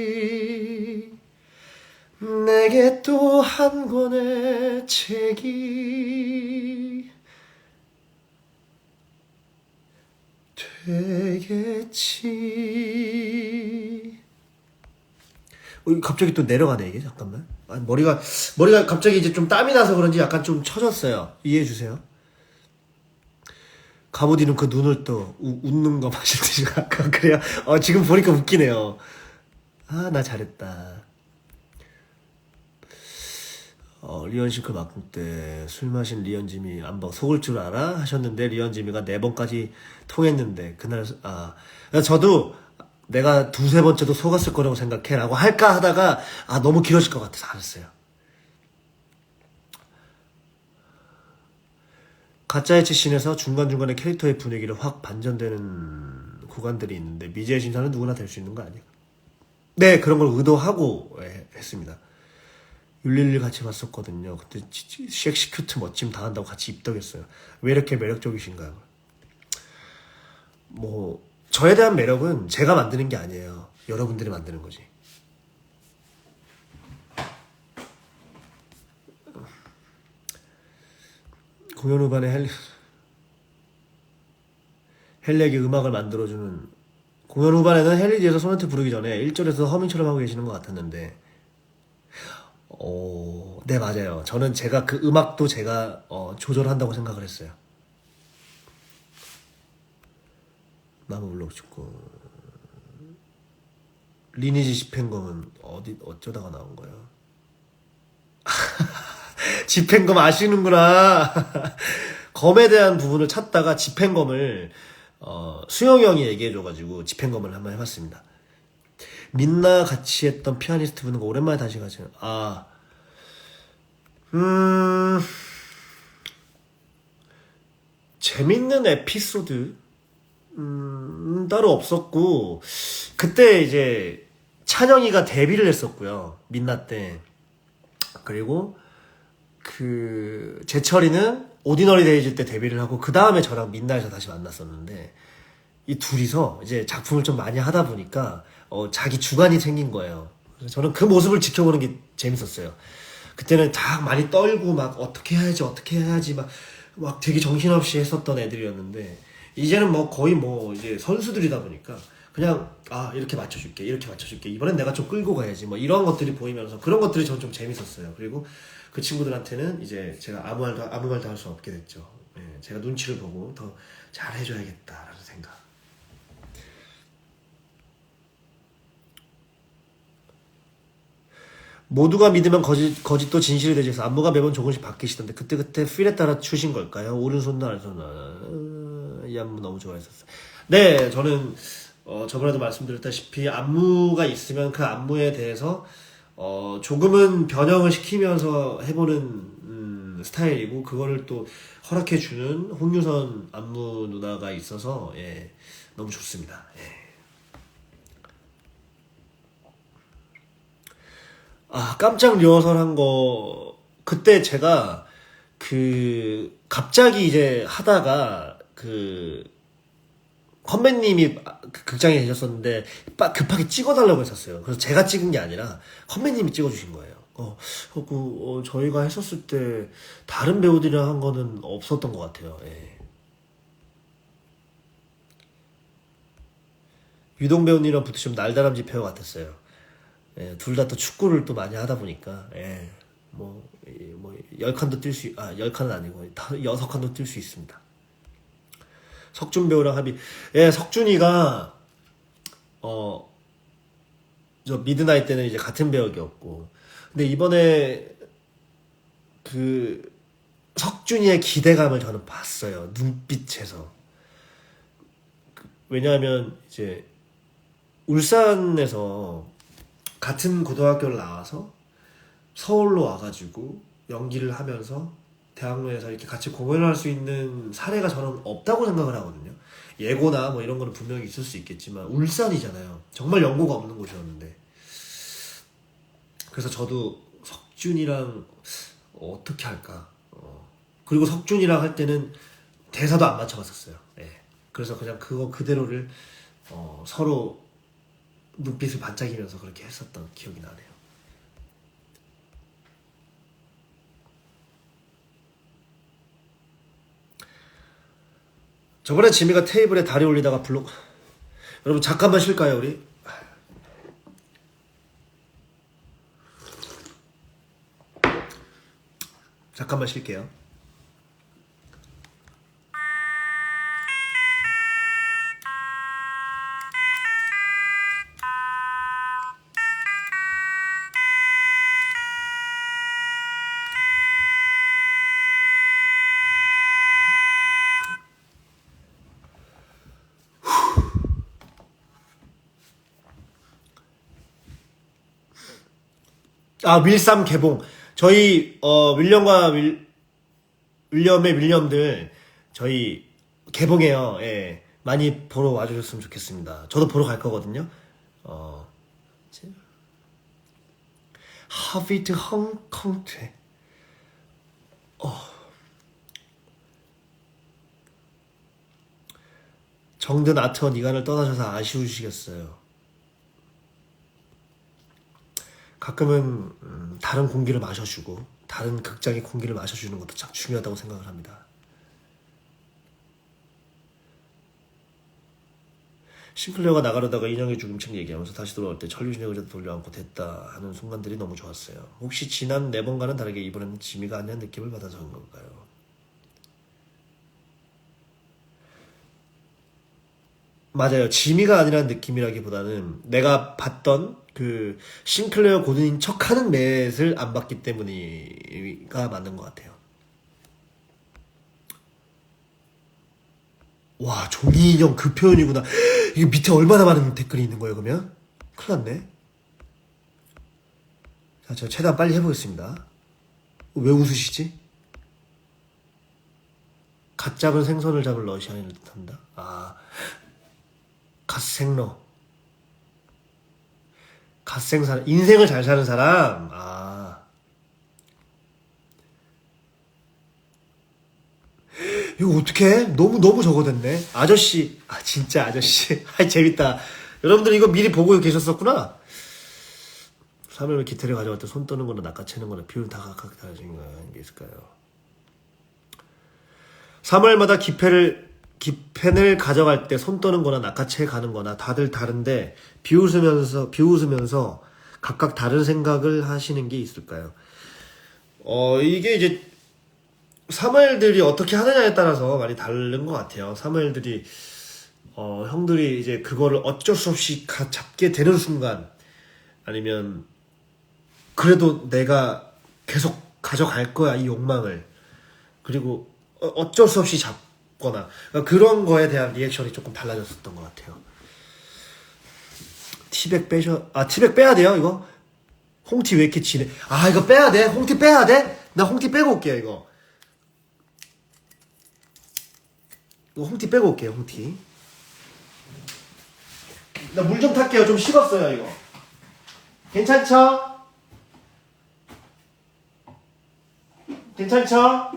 내게 또 한 권의 책이 되겠지. 갑자기 또 내려가네 이게. 잠깐만. 아니, 머리가 갑자기 이제 좀 땀이 나서 그런지 약간 좀 처졌어요. 이해해 주세요. 가보디는 그 눈을 또 웃는 거 마실 듯이 아까 그래요. 지금 보니까 웃기네요. 아, 나 잘했다. 리언싱크 막공 때 술 마신 리언짐이 안방 속을 줄 알아? 하셨는데 리언짐이가 4번까지 통했는데 그날 저도 내가 2-3번째도 속았을 거라고 생각해 라고 할까 하다가 너무 길어질 것 같아서 안 했어요. 가짜의치 씬에서 중간중간에 캐릭터의 분위기를 확 반전되는 구간들이 있는데 미지의 심사는 누구나 될 수 있는 거 아니에요? 네, 그런 걸 의도하고 했습니다. 율릴리 같이 봤었거든요. 그때 섹시큐트 멋짐 당한다고 같이 입덕했어요. 왜 이렇게 매력적이신가요? 저에 대한 매력은 제가 만드는 게 아니에요. 여러분들이 만드는 거지. 공연 후반에 헬렉이 음악을 만들어주는 공연 후반에는 헬리 뒤에서 소네트 부르기 전에 1절에서 허밍처럼 하고 계시는 것 같았는데 네 맞아요. 저는 제가 그 음악도 제가 조절한다고 생각을 했어요. 나무 블록 축구 리니지 집행검은 어쩌다가 나온 거예요? 집행검 아시는구나. 검에 대한 부분을 찾다가 집행검을 수영이 형이 얘기해줘가지고 집행검을 한번 해봤습니다. 민나 같이 했던 피아니스트 분은 거 오랜만에 다시 같이 재밌는 에피소드 따로 없었고 그때 이제 찬영이가 데뷔를 했었고요. 민나 때. 그리고 제철이는 오디너리 데이즈 때 데뷔를 하고 그 다음에 저랑 민나에서 다시 만났었는데 이 둘이서 이제 작품을 좀 많이 하다 보니까 자기 주관이 생긴 거예요. 그래서 저는 그 모습을 지켜보는 게 재밌었어요. 그때는 다 많이 떨고 막 어떻게 해야지 막 되게 정신없이 했었던 애들이었는데 이제는 뭐 거의 뭐 이제 선수들이다 보니까 그냥 이렇게 맞춰줄게 이번엔 내가 좀 끌고 가야지 뭐 이런 것들이 보이면서 그런 것들이 전 좀 재밌었어요. 그리고 그 친구들한테는 이제 제가 아무 말도 할 수 없게 됐죠. 예, 제가 눈치를 보고 더 잘 해줘야겠다라는 생각. 모두가 믿으면 거짓도 진실이 되지 해서 안무가 매번 조금씩 바뀌시던데 그때그때 필에 따라 추신 걸까요? 오른손도 왼손도 이 안무 너무 좋아했었어요. 네, 저는 저번에도 말씀드렸다시피 안무가 있으면 그 안무에 대해서 조금은 변형을 시키면서 해보는 스타일이고 그거를 또 허락해주는 홍유선 안무 누나가 있어서 예, 너무 좋습니다. 예. 아, 깜짝 리허설 한 거, 그때 제가, 갑자기 이제 하다가, 선배님이 극장에 계셨었는데, 급하게 찍어달라고 했었어요. 그래서 제가 찍은 게 아니라, 선배님이 찍어주신 거예요. 저희가 했었을 때, 다른 배우들이랑 한 거는 없었던 것 같아요. 예. 유동 배우님이랑 붙으시면 날다람쥐 배우 같았어요. 예, 둘 다 또 축구를 또 많이 하다 보니까, 예, 열 칸도 열 칸은 아니고, 여섯 칸도 뛸 수 있습니다. 석준 배우랑 합의. 예, 석준이가, 어, 저 미드나잇 때는 이제 같은 배역이었고, 근데 이번에 그, 석준이의 기대감을 저는 봤어요. 눈빛에서. 왜냐하면 이제, 울산에서 같은 고등학교를 나와서 서울로 와가지고 연기를 하면서 대학로에서 이렇게 같이 공연을 할 수 있는 사례가 저는 없다고 생각을 하거든요. 예고나 뭐 이런 거는 분명히 있을 수 있겠지만 울산이잖아요. 정말 연고가 없는 곳이었는데 그래서 저도 석준이랑 어떻게 할까. 그리고 석준이랑 할 때는 대사도 안 맞춰봤었어요. 예. 그래서 그냥 그거 그대로를 서로 눈빛을 반짝이면서 그렇게 했었던 기억이 나네요. 저번에 지미가 테이블에 다리 올리다가 여러분 잠깐만 쉴까요 우리? 잠깐만 쉴게요. 아, 윌삼 개봉. 저희 윌리엄의 윌리엄들 저희 개봉해요. 예. 많이 보러 와주셨으면 좋겠습니다. 저도 보러 갈 거거든요. 어, 하비드 헝컹퇴. 정든 아트원 이간을 떠나셔서 아쉬우시겠어요. 가끔은 다른 공기를 마셔주고 다른 극장의 공기를 마셔주는 것도 참 중요하다고 생각을 합니다. 싱클레어가 나가려다가 인형의 죽음 책 얘기하면서 다시 돌아올 때 천류진의 의자도 돌려안고 됐다 하는 순간들이 너무 좋았어요. 혹시 지난 4번과는 다르게 이번에는 지미가 아니한 느낌을 받아서 한 건가요? 맞아요. 지미가 아니라는 느낌이라기보다는 내가 봤던 싱클레어 고든인 척하는 맷을 안 봤기 때문이가 맞는 것 같아요. 와, 종이 인형 그 표현이구나. 이게 밑에 얼마나 많은 댓글이 있는 거예요, 그러면? 큰일 났네. 자, 제가 최대한 빨리 해보겠습니다. 왜 웃으시지? 갓 잡은 생선을 잡을 러시아인을 뜻한다. 아, 갓생러. 갓생사람. 인생을 잘 사는 사람? 아. 이거 어떡해? 너무 적어됐네. 아저씨. 아, 진짜 아저씨. 아, 재밌다. 여러분들 이거 미리 보고 계셨었구나. 3일 기태를 가져갈 때 손 떠는 거나 낚아채는 거나 비율 다 각각 다르신 게 있을까요? 3월마다 기펜을 가져갈 때 손 떠는 거나 낚아채 가는 거나 다들 다른데 비웃으면서 각각 다른 생각을 하시는 게 있을까요? 이게 이제 사무엘들이 어떻게 하느냐에 따라서 많이 다른 것 같아요. 사무엘들이 형들이 이제 그거를 어쩔 수 없이 잡게 되는 순간, 아니면 그래도 내가 계속 가져갈 거야 이 욕망을, 그리고 어쩔 수 없이 잡거나 그런 거에 대한 리액션이 조금 달라졌었던 것 같아요. 티백 티백 빼야 돼요 이거? 홍티 왜 이렇게 진해? 아, 이거 빼야 돼? 홍티 빼야 돼? 나 홍티 빼고 올게요 이거 홍티 빼고 올게요. 홍티 나 물 좀 탈게요. 좀 식었어요 이거. 괜찮죠? 괜찮죠?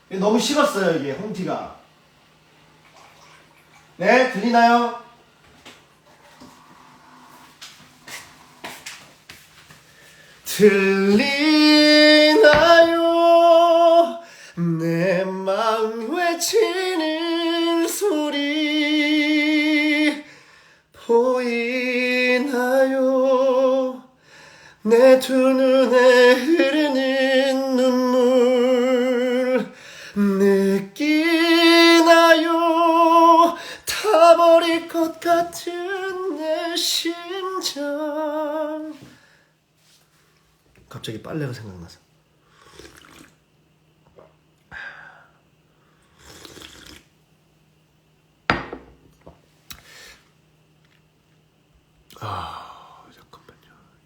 너무 식었어요 이게 홍티가. 네, 들리나요? 들리나요? 내 마음 외치는 소리 보이나요? 내 두 눈에 흐르는 눈물 느끼나요? 타버릴 것 같은 내 심장. 갑자기 빨래가 생각나서.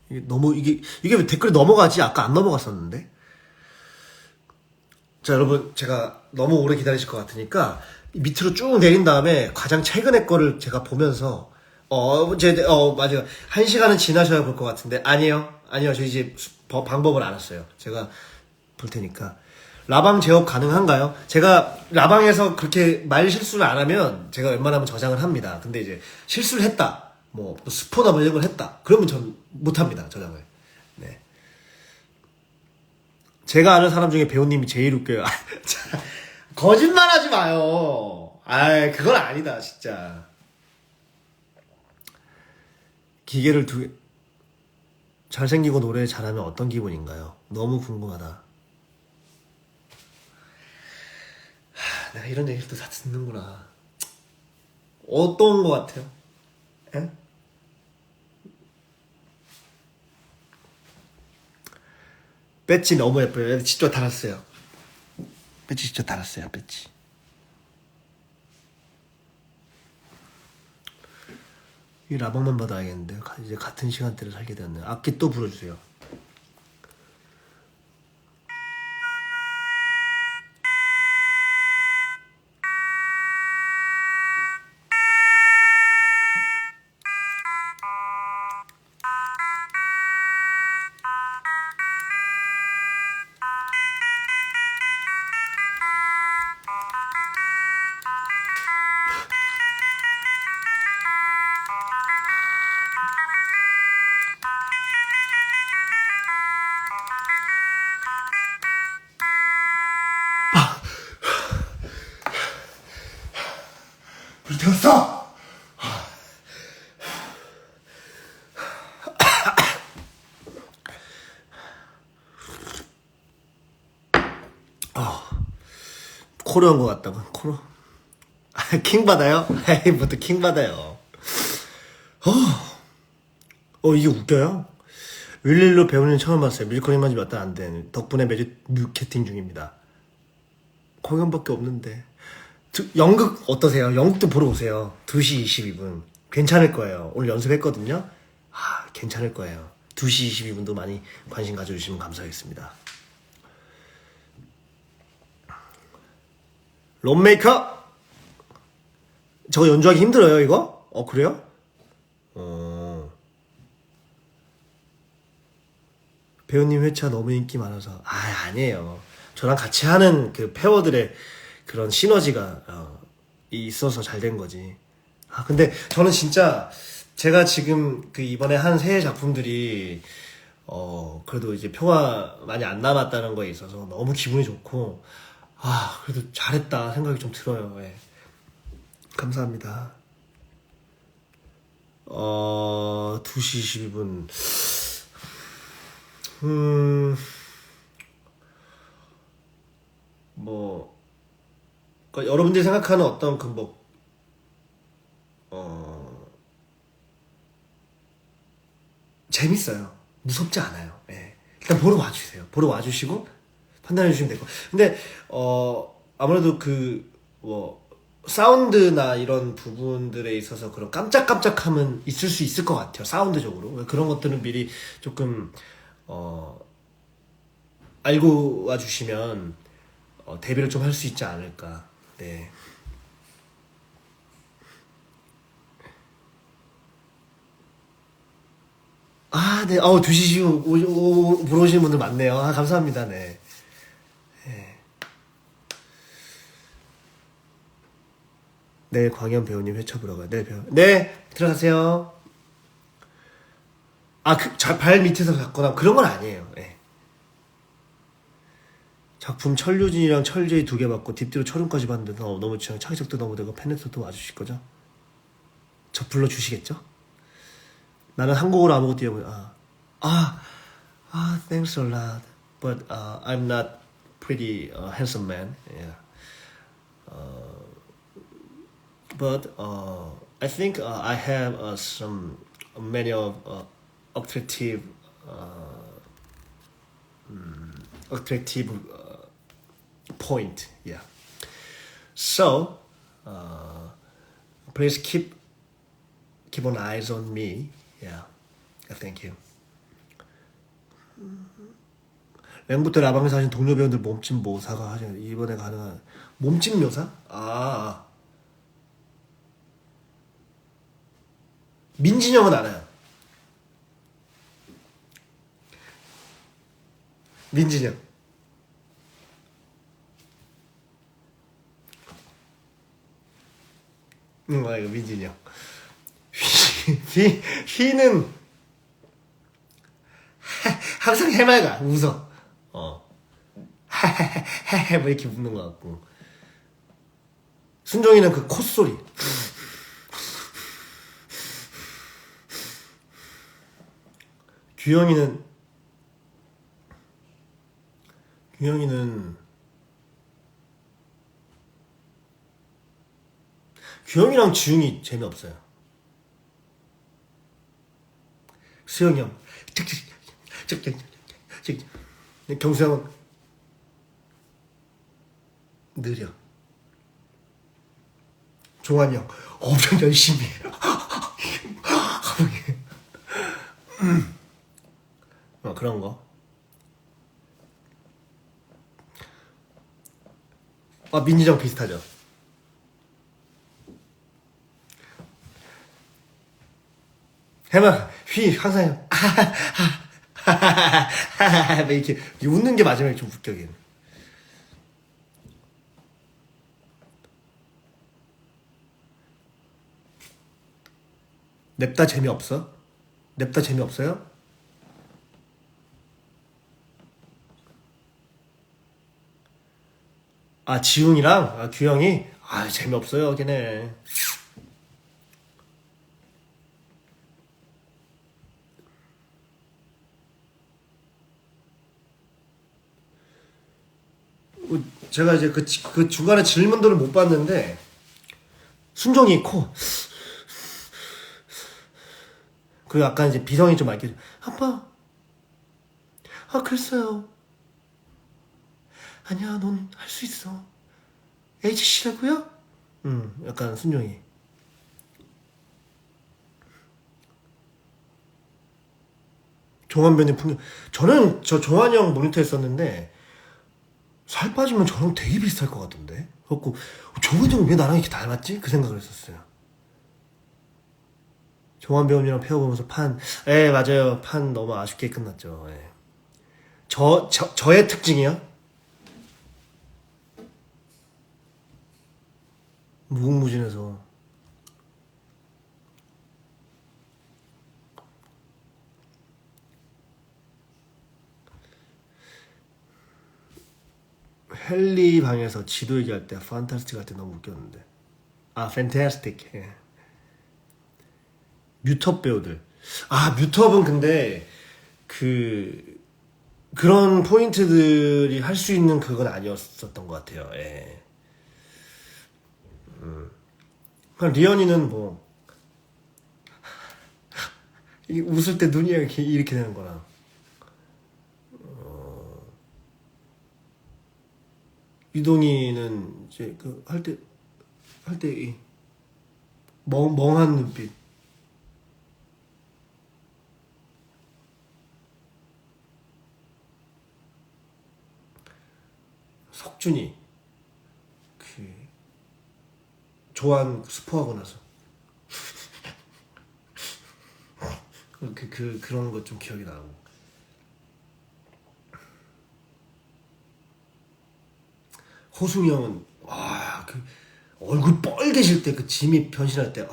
잠깐만요. 이게 왜 댓글이 넘어가지? 아까 안 넘어갔었는데. 자, 여러분, 제가 너무 오래 기다리실 것 같으니까 밑으로 쭉 내린 다음에 가장 최근의 거를 제가 보면서 맞아요. 1시간은 지나셔야 볼 것 같은데. 아니요, 저 이제 방법을 알았어요. 제가 볼 테니까. 라방 제어 가능한가요? 제가 라방에서 그렇게 말 실수를 안 하면 제가 웬만하면 저장을 합니다. 근데 이제 실수를 했다, 뭐 스포나 뭐 이런 걸 했다, 그러면 전 못합니다, 저장을. 네. 제가 아는 사람 중에 배우님이 제일 웃겨요. 거짓말 하지 마요. 그건 아니다, 진짜. 기계를 잘생기고 노래 잘하면 어떤 기분인가요? 너무 궁금하다. 내가 이런 얘기를 또 다 듣는구나. 어떤 거 같아요? 에? 배지 너무 예뻐요. 직접 달았어요. 배지 직접 달았어요. 배지. 이 라방만 봐도 알겠는데 이제 같은 시간대를 살게 되었네요. 악기 또 불러주세요. 불태웠어! 코로 한 것 같다고. 코로. 킹 받아요? 에이, 뭐또 킹 받아요. 이게 웃겨요? 윌릴로 배우는 처음 봤어요. 밀코님 한지 몇 달 안 된. 덕분에 매주 뮤캐팅 중입니다. 공연밖에 없는데. 연극 어떠세요? 연극도 보러 오세요. 2시 22분. 괜찮을 거예요. 오늘 연습했거든요. 괜찮을 거예요. 2시 22분도 많이 관심 가져주시면 감사하겠습니다. 롬메이커! 저거 연주하기 힘들어요, 이거? 그래요? 배우님 회차 너무 인기 많아서. 아니에요. 저랑 같이 하는 그 페어들의 그런 시너지가 있어서 잘 된 거지. 근데 저는 진짜 제가 지금 그 이번에 한 세 작품들이 그래도 이제 표가 많이 안 남았다는 거에 있어서 너무 기분이 좋고, 그래도 잘했다 생각이 좀 들어요. 예. 감사합니다. 2시 22분. 뭐, 그러니까 여러분들이 생각하는 어떤 그 뭐, 재밌어요. 무섭지 않아요. 예. 일단 보러 와주세요. 보러 와주시고 판단해 주시면 되고. 근데 아무래도 그 뭐 사운드나 이런 부분들에 있어서 그런 깜짝깜짝함은 있을 수 있을 것 같아요. 사운드적으로 그런 것들은 미리 조금 알고 와주시면 대비를 좀 할 수 있지 않을까. 네. 네. 2시 보러 오시는 분들 많네요. 감사합니다. 네. 내일 광현 배우님 회차 보러 가요. 네, 들어가세요. 발 밑에서 갔거나 그런 건 아니에요. 네. 작품 철류진이랑 철제이 2개 받고 딥디로 철음까지 봤는데 너무 취향 차기작도 너무 되고 팬에서도 와주실 거죠? 저 불러주시겠죠? 나는 한국어로 아무것도 이해못. Thanks a lot, but I'm not pretty handsome man. Yeah. But I think I have some many of attractive attractive point. Yeah. So please keep on eyes on me. Yeah. Thank you. 랭부터 라방에서 하신 동료 배우들 몸집 묘사가 하신 이번에 가능한 몸집 묘사? 민진영은 알아요. 민진영. 이거 민진영. 휘는 항상 해맑아. 웃어. 뭐 이렇게 웃는 것 같고. 순종이는 그 콧소리. 규영이는 규영이랑 지웅이 재미없어요. 수영이 형 경수 형은 느려. 종환이 형 엄청 열심히 해요. 그런 거. 민지정 비슷하죠. 해마 항상 이렇게 웃는 게 마지막에 좀 웃겨. 걔는. 냅다 재미없어? 냅다 재미없어요? 지웅이랑 규영이 재미없어요. 걔네. 제가 이제 그 중간에 질문들을 못 봤는데 순종이 코 그 약간 이제 비성이 좀 알게 아빠 그랬어요. 아니야 넌 할 수 있어. HC라고요? 약간 순종이 종환변이 풍경. 저는 종환이 형 모니터 했었는데 살 빠지면 저랑 되게 비슷할 것 같던데. 그래갖고 종환이 형 왜 나랑 이렇게 닮았지? 그 생각을 했었어요. 종환 배우님이랑 페어 보면서 맞아요. 판 너무 아쉽게 끝났죠. 저의 특징이요? 무궁무진해서. 헨리 방에서 지도 얘기할 때 판타스틱 할 때 너무 웃겼는데. 아, 팬타스틱. 예. 뮤톱 배우들. 아, 뮤톱은 근데 그런 포인트들이 할 수 있는 그건 아니었었던 것 같아요. 예. 그냥 리언이는 뭐 웃을 때 눈이 이렇게 되는 거랑 이동이는 이제 그 할 때 멍한 눈빛. 석준이 그 조한 스포하고 나서 그런 거 좀 기억이 나고. 호승이 형은 그 얼굴 빨개질 때 그 짐이 변신할 때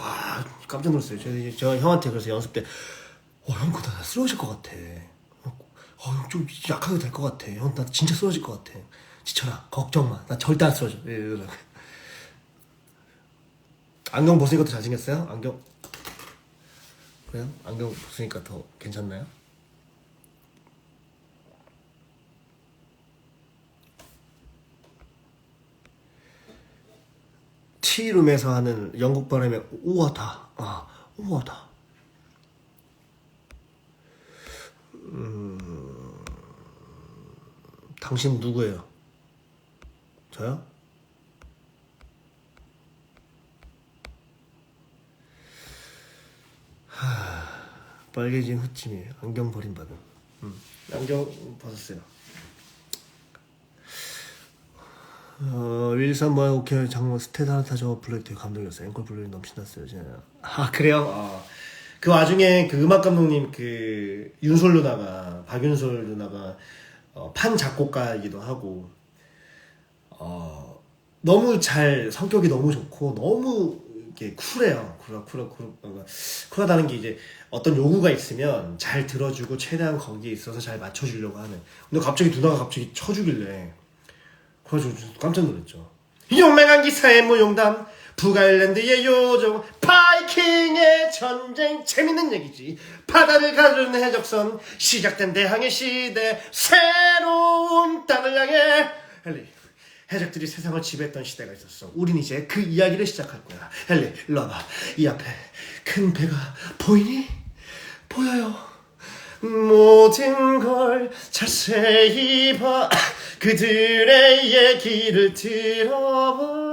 깜짝 놀랐어요. 저 형한테 그래서 연습 때 형 그거 나 쓰러질 것 같아. 형 좀 약하게 될 것 같아. 형 나 진짜 쓰러질 것 같아. 지쳐라 걱정 마. 나 절대 안 쓰러져. 이러더라고요. 안경 벗으니까 더 잘생겼어요? 안경 그래요? 안경 벗으니까 더 괜찮나요? 티룸에서 하는 영국 바람에 우아다. 우아다. 당신 누구예요? 저요? 빨개진 후침이 안경 버림받은. 안경 벗었어요. 윌슨 뭐야 오케이 장모 스탯 하나 타죠. 블랙 되게 감동이었어요. 앵콜 블랙이 너무 신났어요. 진짜. 그래요? 그 와중에 그 음악 감독님 그 윤솔 누나가 박윤솔 누나가 판 작곡가이기도 하고 너무 잘 성격이 너무 좋고 너무 이렇게 쿨해요. 쿨하다는 게 이제 어떤 요구가 있으면 잘 들어주고 최대한 거기에 있어서 잘 맞춰주려고 하는. 근데 갑자기 누나가 갑자기 쳐주길래 그래가지고 깜짝 놀랐죠. 유명한 기사의 무용담 북아일랜드의 요정 바이킹의 전쟁. 재밌는 얘기지. 바다를 가르는 해적선 시작된 대항해 시대 새로운 땅을 향해 헨리 해적들이 세상을 지배했던 시대가 있었어. 우린 이제 그 이야기를 시작할 거야. 헨리 일로 와봐. 이 앞에 큰 배가 보이니? 보여요. 모든 걸 자세히 봐. 그들의 얘기를 들어봐.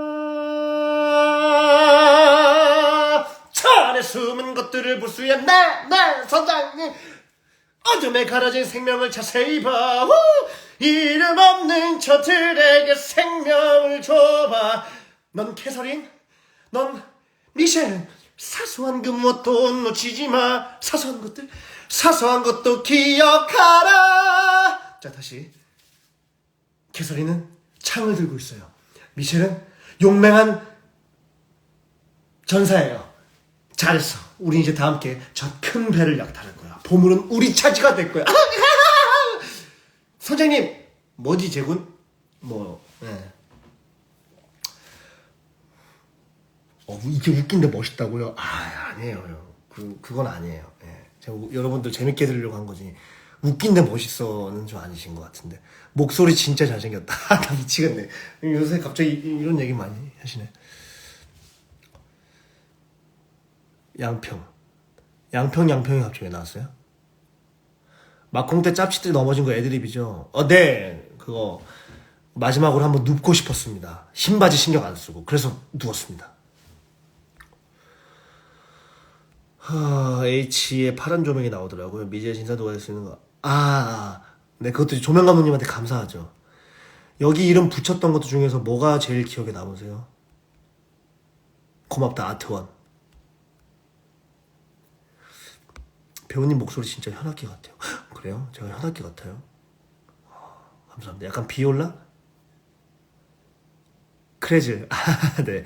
저 안에 숨은 것들을 볼 수 있는 내 선장님. 어둠에 가려진 생명을 자세히 봐. 이름 없는 저들에게 생명을 줘봐. 넌 캐서린, 넌 미셸. 사소한 그 무엇도 놓치지 마. 사소한 것도 기억하라. 자, 다시. 캐서린은 창을 들고 있어요. 미셸은 용맹한 전사예요. 잘했어. 우리 이제 다 함께 저 큰 배를 약탈할 거야. 보물은 우리 차지가 될 거야. 선장님, 뭐지 제군? 이게 웃긴데 멋있다고요? 아니에요. 그건 아니에요. 예. 제가 여러분들 재밌게 들으려고 한 거지. 웃긴데 멋있어는 좀 아니신 것 같은데. 목소리 진짜 잘생겼다. 나 미치겠네. 요새 갑자기 이런 얘기 많이 하시네. 양평이 갑자기 왜 나왔어요? 막공 때 짭치들이 넘어진 거 애드립이죠? 네. 그거 마지막으로 한번 눕고 싶었습니다. 흰바지 신경 안 쓰고. 그래서 누웠습니다. H의 파란 조명이 나오더라고요. 미지의 신사 도와줄 수 있는 거. 네, 그것도 조명 감독님한테 감사하죠. 여기 이름 붙였던 것도 중에서 뭐가 제일 기억에 남으세요? 고맙다, 아트원. 배우님 목소리 진짜 현악기 같아요. 그래요? 제가 현악기 같아요? 감사합니다. 약간 비올라? 크레즈. 아, 네.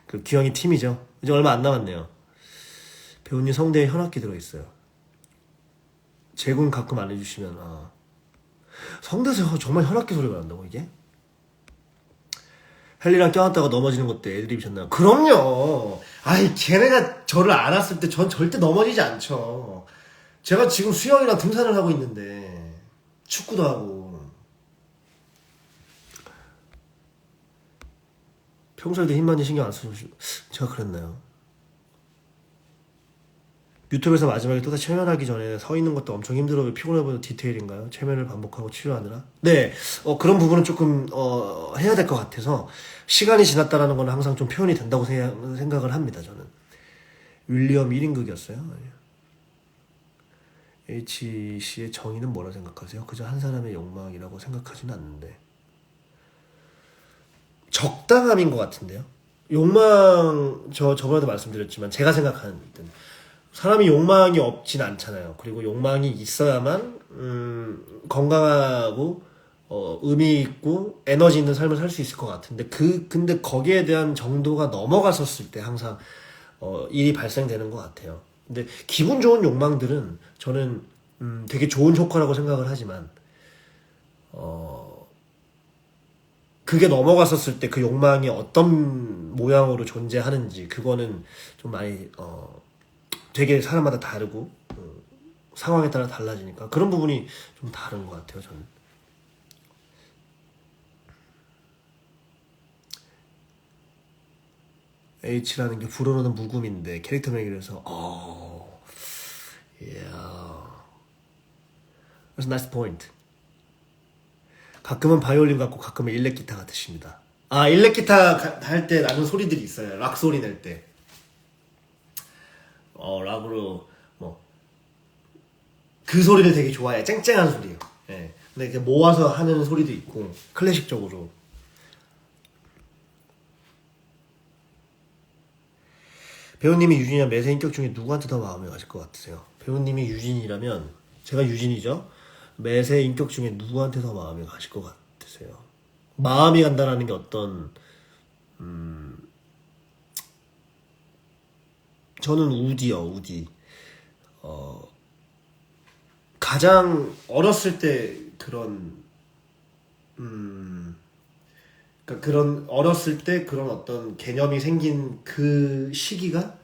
그 규영이 팀이죠. 이제 얼마 안 남았네요. 배우님 성대에 현악기 들어있어요. 제군 가끔 알려주시면, 성대에서 정말 현악기 소리가 난다고, 이게? 헨리랑 껴안다가 넘어지는 것도 애드립이셨나요? 그럼요! 아이, 걔네가 저를 알았을 때 전 절대 넘어지지 않죠. 제가 지금 수영이랑 등산을 하고 있는데, 축구도 하고. 평소에도 힘많이 신경 안 쓰시고, 제가 그랬나요? 유튜브에서 마지막에 또다시 체면하기 전에 서 있는 것도 엄청 힘들어 피곤해 보이는 디테일인가요? 체면을 반복하고 치료하느라? 네, 그런 부분은 조금 해야 될 것 같아서 시간이 지났다라는 건 항상 좀 표현이 된다고 생각을 합니다. 저는 윌리엄 1인극이었어요. H씨의 정의는 뭐라 생각하세요? 그저 한 사람의 욕망이라고 생각하지는 않는데 적당함인 것 같은데요. 욕망 저번에도 말씀드렸지만 제가 생각하는 데 사람이 욕망이 없진 않잖아요. 그리고 욕망이 있어야만 건강하고 의미 있고 에너지 있는 삶을 살 수 있을 것 같은데 근데 거기에 대한 정도가 넘어갔었을 때 항상 일이 발생되는 것 같아요. 근데 기분 좋은 욕망들은 저는 되게 좋은 효과라고 생각을 하지만 그게 넘어갔었을 때 그 욕망이 어떤 모양으로 존재하는지 그거는 좀 많이 되게 사람마다 다르고 상황에 따라 달라지니까 그런 부분이 좀 다른 것 같아요. 저는 H라는 게 불어오는 묵음인데 캐릭터 명이라서 yeah. That's a nice point. 가끔은 바이올린 같고 가끔은 일렉 기타 같으십니다. 일렉 기타 할 때 나는 소리들이 있어요. 락 소리 낼 때. 락으로 그 소리를 되게 좋아해. 쨍쨍한 소리요. 예. 근데 이렇게 모아서 하는 소리도 있고 클래식적으로. 배우님이 유진이랑 매세 인격 중에 누구한테 더 마음이 가실 것 같으세요? 배우님이 유진이라면 제가 유진이죠. 매세 인격 중에 누구한테 더 마음이 가실 것 같으세요? 마음이 간다라는 게 어떤 저는 우디요. 우디. 가장 어렸을 때 그런 그러니까 그런 어렸을 때 그런 어떤 개념이 생긴 그 시기가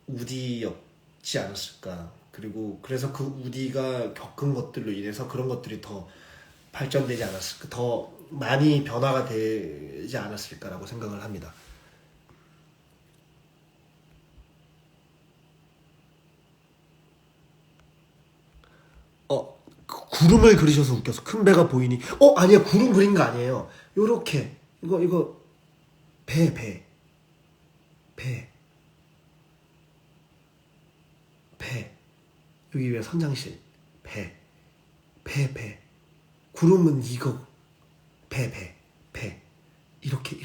우디였지 않았을까. 그리고 그래서 그 우디가 겪은 것들로 인해서 그런 것들이 더 발전되지 않았을까, 더 많이 변화가 되지 않았을까라고 생각을 합니다. 구름을 그리셔서 웃겨서 큰 배가 보이니 아니야, 구름 그린 거 아니에요. 요렇게 이거 배 여기 왜 선장실 배 구름은 이거 배 이렇게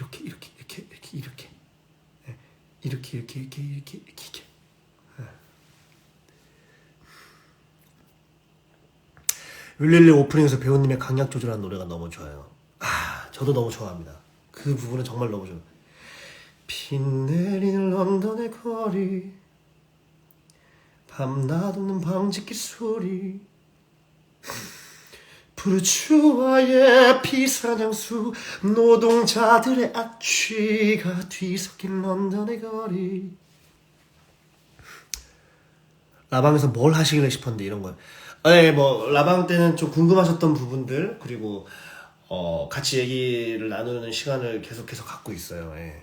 윌릴리 오프닝에서 배우님의 강약 조절한 노래가 너무 좋아요. 저도 너무 좋아합니다. 그 부분은 정말 너무 좋아요. 비 내리는 런던의 거리, 밤낮없는 방짓기 소리, 부르주아의 비사냥수, 노동자들의 악취가 뒤섞인 런던의 거리. 라방에서 뭘 하시길래 싶었는데 이런 거예요. 네, 라방 때는 좀 궁금하셨던 부분들, 그리고, 같이 얘기를 나누는 시간을 계속해서 갖고 있어요. 예.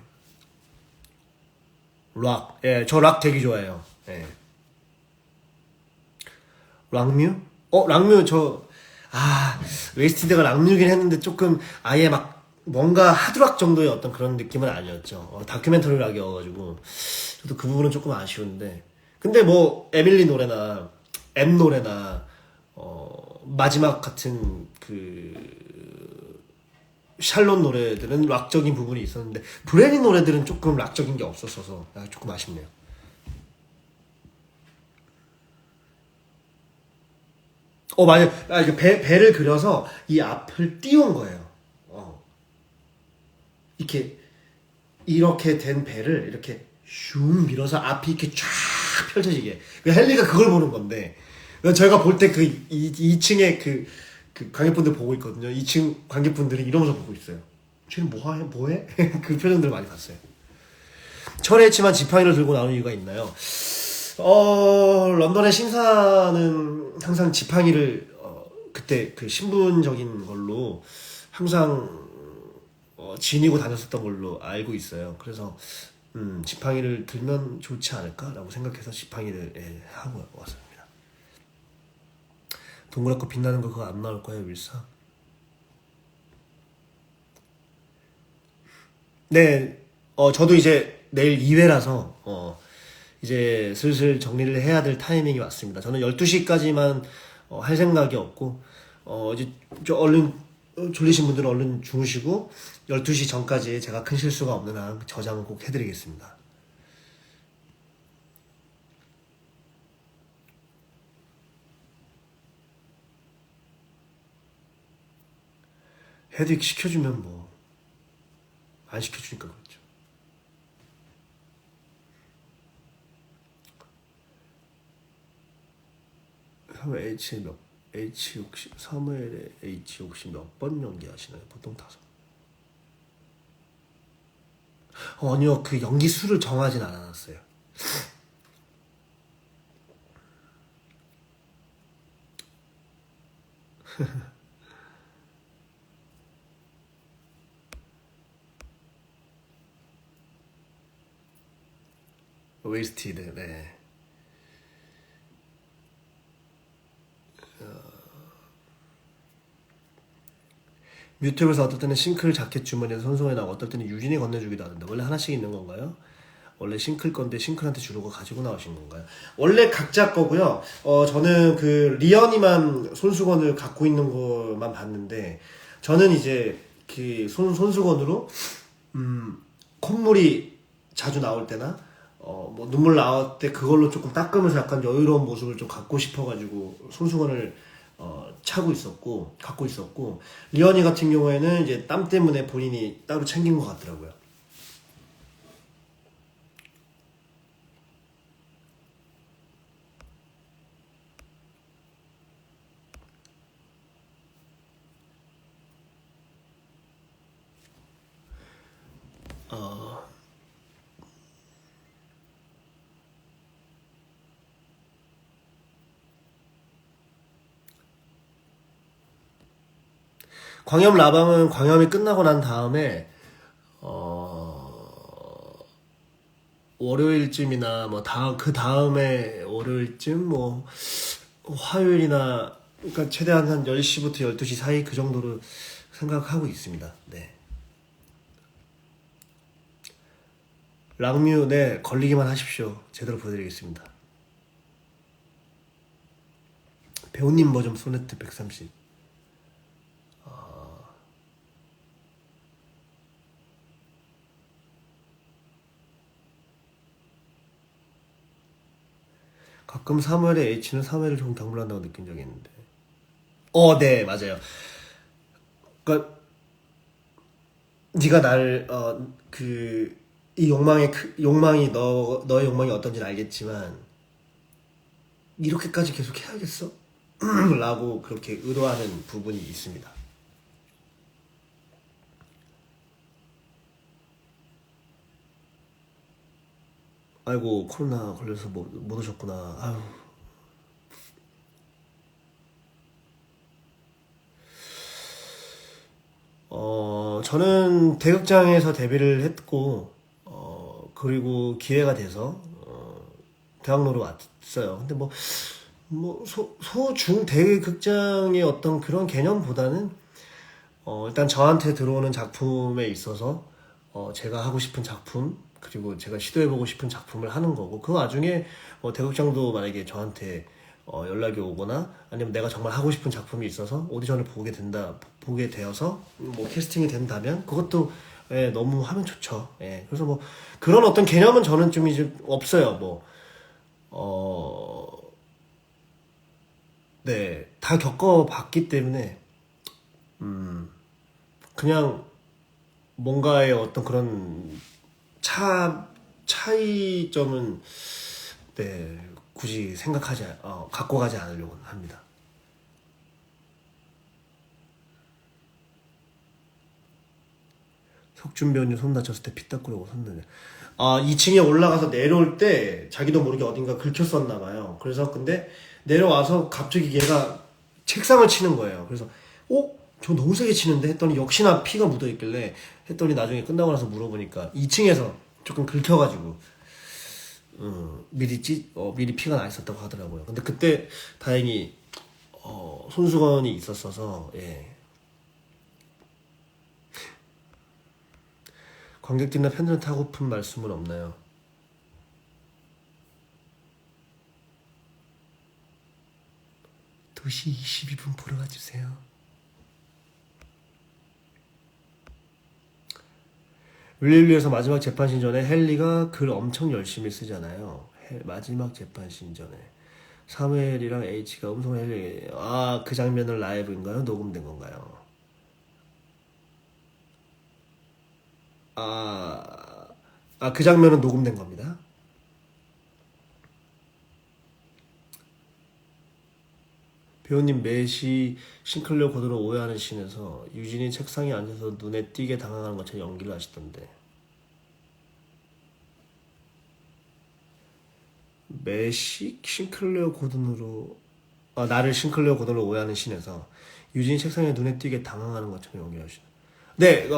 락. 예, 저 락 되게 좋아해요. 예. 락뮤? 락뮤 웨이스티드가 락뮤긴 했는데 조금 아예 막 뭔가 하드락 정도의 어떤 그런 느낌은 아니었죠. 다큐멘터리 락이어가지고, 저도 그 부분은 조금 아쉬운데. 근데 에밀리 노래나, M 노래나, 마지막 같은 샬롯 노래들은 락적인 부분이 있었는데 브레니 노래들은 조금 락적인 게 없었어서 조금 아쉽네요. 맞아요. 이게 배를 그려서 이 앞을 띄운 거예요. 이렇게, 이렇게 된 배를 이렇게 슝 밀어서 앞이 이렇게 쫙 펼쳐지게. 헨리가 그걸 보는 건데, 저희가 볼 때 그 2층에 그 관객분들 보고 있거든요. 2층 관객분들이 이러면서 보고 있어요. 쟤는 뭐해? 그 표정들 많이 봤어요. 철회했지만 지팡이를 들고 나온 이유가 있나요? 런던의 신사는 항상 지팡이를, 그때 그 신분적인 걸로 항상, 지니고 다녔었던 걸로 알고 있어요. 그래서, 지팡이를 들면 좋지 않을까라고 생각해서 지팡이를 하고 왔습니다. 동그랗고 빛나는 거 그거 안 나올 거예요, 윌사? 네, 저도 이제 내일 2회라서, 이제 슬슬 정리를 해야 될 타이밍이 왔습니다. 저는 12시까지만 할 생각이 없고, 이제 얼른, 졸리신 분들은 얼른 주무시고, 12시 전까지 제가 큰 실수가 없는 한 저장을 꼭 해드리겠습니다. 헤드 시켜주면 뭐, 안 시켜주니까 그렇죠. 사무엘 H 혹시, 사무엘의 H 혹시 몇 번 연기하시나요? 보통 5. 아니요, 그 연기 수를 정하진 않았어요. 웨이스티드, 네. 유튜브에서 어떨 때는 싱클 자켓 주머니에서 손수건에 나오고 어떨 때는 유진이 건네주기도 하는데 원래 하나씩 있는 건가요? 원래 싱클 건데 싱클한테 주는 거 가지고 나오신 건가요? 원래 각자 거고요. 저는 그 리언이만 손수건을 갖고 있는 거만 봤는데 저는 이제 그 손수건으로 콧물이 자주 나올 때나 뭐 눈물 나올 때 그걸로 조금 닦으면서 약간 여유로운 모습을 좀 갖고 싶어가지고 손수건을 갖고 있었고 리언이 같은 경우에는 이제 땀 때문에 본인이 따로 챙긴 것 같더라고요. 광염 라방은 광염이 끝나고 난 다음에 월요일쯤이나 뭐 그 다음에 월요일쯤 뭐 화요일이나 그러니까 최대한 한 10시부터 12시 사이 그 정도로 생각하고 있습니다. 네. 랑뮤, 네, 걸리기만 하십시오. 제대로 보여드리겠습니다. 배우님 버전 소네트 130. 가끔 사무엘의 H는 사무엘을 좀 당블한다고 느낀 적이 있는데. 네, 맞아요. 그러니까 네가 나를 이 욕망이 너의 욕망이 어떤지는 알겠지만 이렇게까지 계속 해야겠어? 라고 그렇게 의도하는 부분이 있습니다. 아이고, 코로나 걸려서 못 오셨구나. 아유. 저는 대극장에서 데뷔를 했고, 그리고 기회가 돼서, 대학로로 왔어요. 근데 중, 대극장의 어떤 그런 개념보다는, 일단 저한테 들어오는 작품에 있어서, 제가 하고 싶은 작품, 그리고 제가 시도해보고 싶은 작품을 하는 거고, 그 와중에, 대극장도 만약에 저한테, 연락이 오거나, 아니면 내가 정말 하고 싶은 작품이 있어서 오디션을 보게 되어서, 뭐, 캐스팅이 된다면, 그것도, 예, 너무 하면 좋죠. 예. 그래서 뭐, 그런 어떤 개념은 저는 좀 이제 없어요. 뭐, 네, 다 겪어봤기 때문에 그냥 뭔가의 어떤 그런 차이점은 네, 굳이 갖고 가지 않으려고 합니다. 석준 배우님 손 다쳤을 때 피땀 끓고 손 2층에 올라가서 내려올 때 자기도 모르게 어딘가 긁혔었나 봐요. 그래서 근데 내려와서 갑자기 얘가 책상을 치는 거예요. 그래서 저 너무 세게 치는데 했더니 역시나 피가 묻어 있길래 했더니 나중에 끝나고 나서 물어보니까 2층에서 조금 긁혀가지고 미리 피가 나 있었다고 하더라고요. 근데 그때 다행히 손수건이 있었어서 예. 관객들이나 팬들한테 하고픈 말씀은 없나요? 2시 22분 보러 와주세요. 윌리윌리에서 마지막 재판신 전에 헨리가 글 엄청 열심히 쓰잖아요. 마지막 재판신 전에 사무엘이랑 H가 음성 헨리 그 장면은 라이브인가요? 녹음된 건가요? 그 장면은 녹음된 겁니다. 배우님 매시 싱클레어 고든을 오해하는 씬에서 유진이 책상에 앉아서 눈에 띄게 당황하는 것처럼 연기를 하시던데 매시 싱클레어 고든으로 나를 싱클레어 고든으로 오해하는 씬에서 유진이 책상에 눈에 띄게 당황하는 것처럼 연기를 하시던데 네,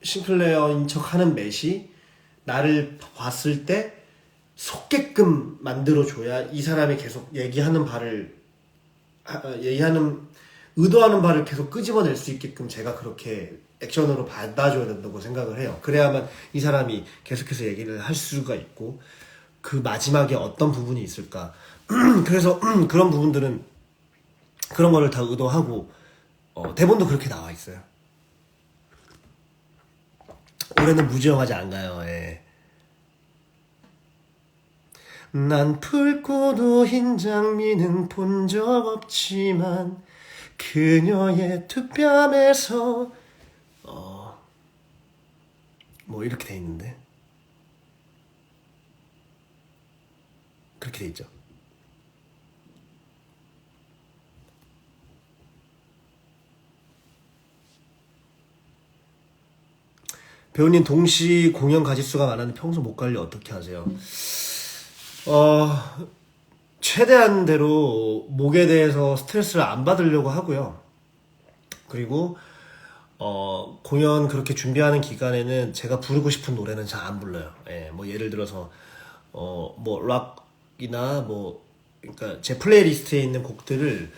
싱클레어인 척 하는 맷이 나를 봤을 때 속게끔 만들어줘야 이 사람이 계속 의도하는 바를 계속 끄집어낼 수 있게끔 제가 그렇게 액션으로 받아줘야 된다고 생각을 해요. 그래야만 이 사람이 계속해서 얘기를 할 수가 있고 그 마지막에 어떤 부분이 있을까. 그래서 그런 부분들은 그런 거를 다 의도하고 대본도 그렇게 나와 있어요. 올해는 무지영하지 않나요? 예. 난 붉고도 흰 장미는 본 적 없지만 그녀의 두 뺨에서 뭐 이렇게 돼 있는데 그렇게 돼 있죠. 배우님 동시 공연 가짓수가 많았는데 평소 못 관리 어떻게 하세요? 최대한대로 목에 대해서 스트레스를 안 받으려고 하고요. 그리고 공연 그렇게 준비하는 기간에는 제가 부르고 싶은 노래는 잘 안 불러요. 예, 뭐 예를 들어서 뭐 락이나 그러니까 제 플레이리스트에 있는 곡들을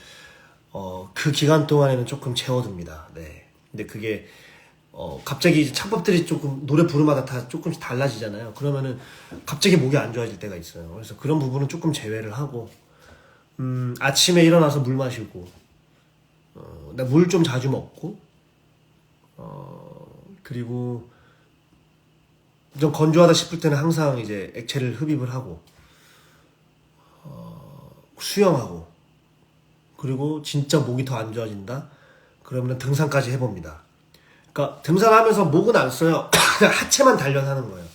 그 기간 동안에는 조금 채워둡니다. 네. 근데 그게 갑자기 이제 창법들이 조금 노래 부르마다 다 조금씩 달라지잖아요. 그러면은 갑자기 목이 안 좋아질 때가 있어요. 그래서 그런 부분은 조금 제외를 하고 아침에 일어나서 물 마시고 나 물 좀 자주 먹고 그리고 좀 건조하다 싶을 때는 항상 이제 액체를 흡입을 하고 수영하고 그리고 진짜 목이 더 안 좋아진다 그러면 등산까지 해봅니다. 그러니까 등산하면서 목은 안 써요. 그냥 하체만 단련하는 거예요.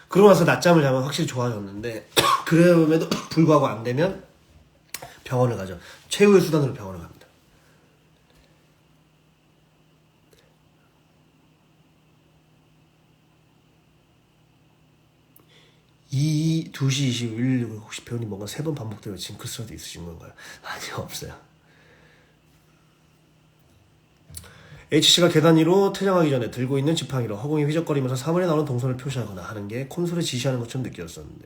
그러고 나서 낮잠을 자면 확실히 좋아졌는데 그럼에도 불구하고 안 되면 병원을 가죠. 최후의 수단으로 병원을 갑니다. 2시 21분 혹시 배우님 뭔가 3번 반복되어 징크스라도 있으신 건가요? 아니요, 없어요. H씨가 계단 위로 퇴장하기 전에 들고 있는 지팡이로 허공에 휘적거리면서 사물에 나오는 동선을 표시하거나 하는 게 콘솔에 지시하는 것처럼 느껴졌었는데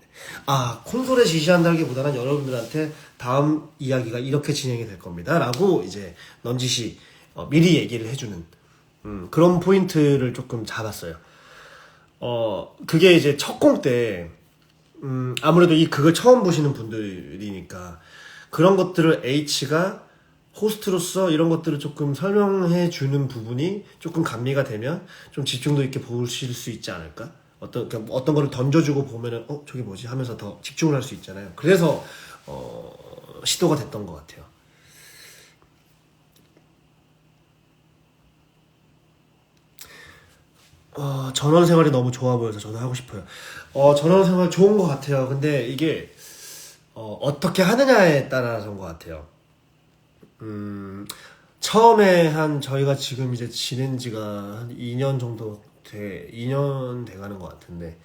콘솔에 지시한다기보다는 여러분들한테 다음 이야기가 이렇게 진행이 될 겁니다 라고 이제 넌지시 미리 얘기를 해주는 그런 포인트를 조금 잡았어요. 그게 이제 첫 공 때 아무래도 그걸 처음 보시는 분들이니까 그런 것들을 H가 호스트로서 이런 것들을 조금 설명해 주는 부분이 조금 감미가 되면 좀 집중도 있게 보실 수 있지 않을까? 어떤 거를 던져주고 보면은 저게 뭐지 하면서 더 집중을 할 수 있잖아요. 그래서 시도가 됐던 것 같아요. 전원 생활이 너무 좋아 보여서 저도 하고 싶어요. 전원 생활 좋은 것 같아요. 근데 이게 어떻게 하느냐에 따라서인 것 같아요. 처음에 저희가 지금 이제 지낸 지가 한 2년 정도 2년 돼가는 것 같은데,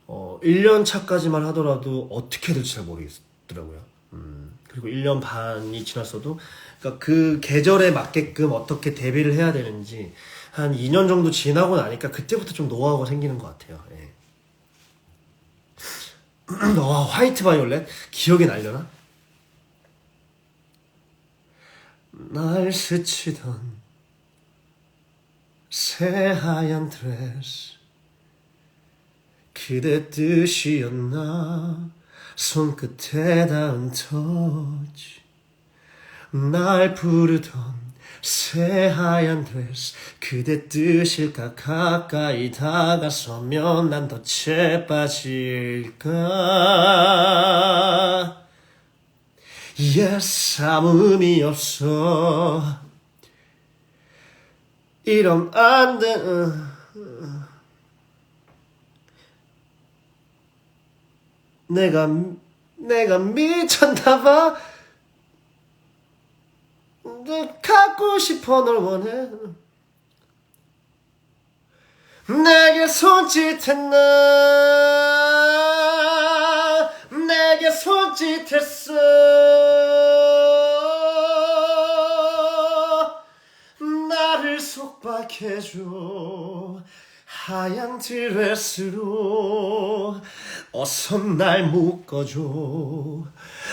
1년 차까지만 하더라도 어떻게 될지 잘 모르겠더라고요. 그리고 1년 반이 지났어도, 그러니까 그 계절에 맞게끔 어떻게 대비를 해야 되는지, 한 2년 정도 지나고 나니까 그때부터 좀 노하우가 생기는 것 같아요. 예. 화이트 바이올렛? 기억이 날려나? 날 스치던 새하얀 드레스, 그대 뜻이었나? 손끝에 닿은 터치, 날 부르던 새하얀 드레스, 그대 뜻일까? 가까이 다가서면 난 더 재빠질까? Yes, 아무 의미 없어. 이러면 안 돼. 내가 미쳤나봐. 갖고 싶어, 널 원해. 내게 손짓했나? 내게 손짓했어. 나를 속박해줘. 하얀 드레스로 어서 날 묶어줘.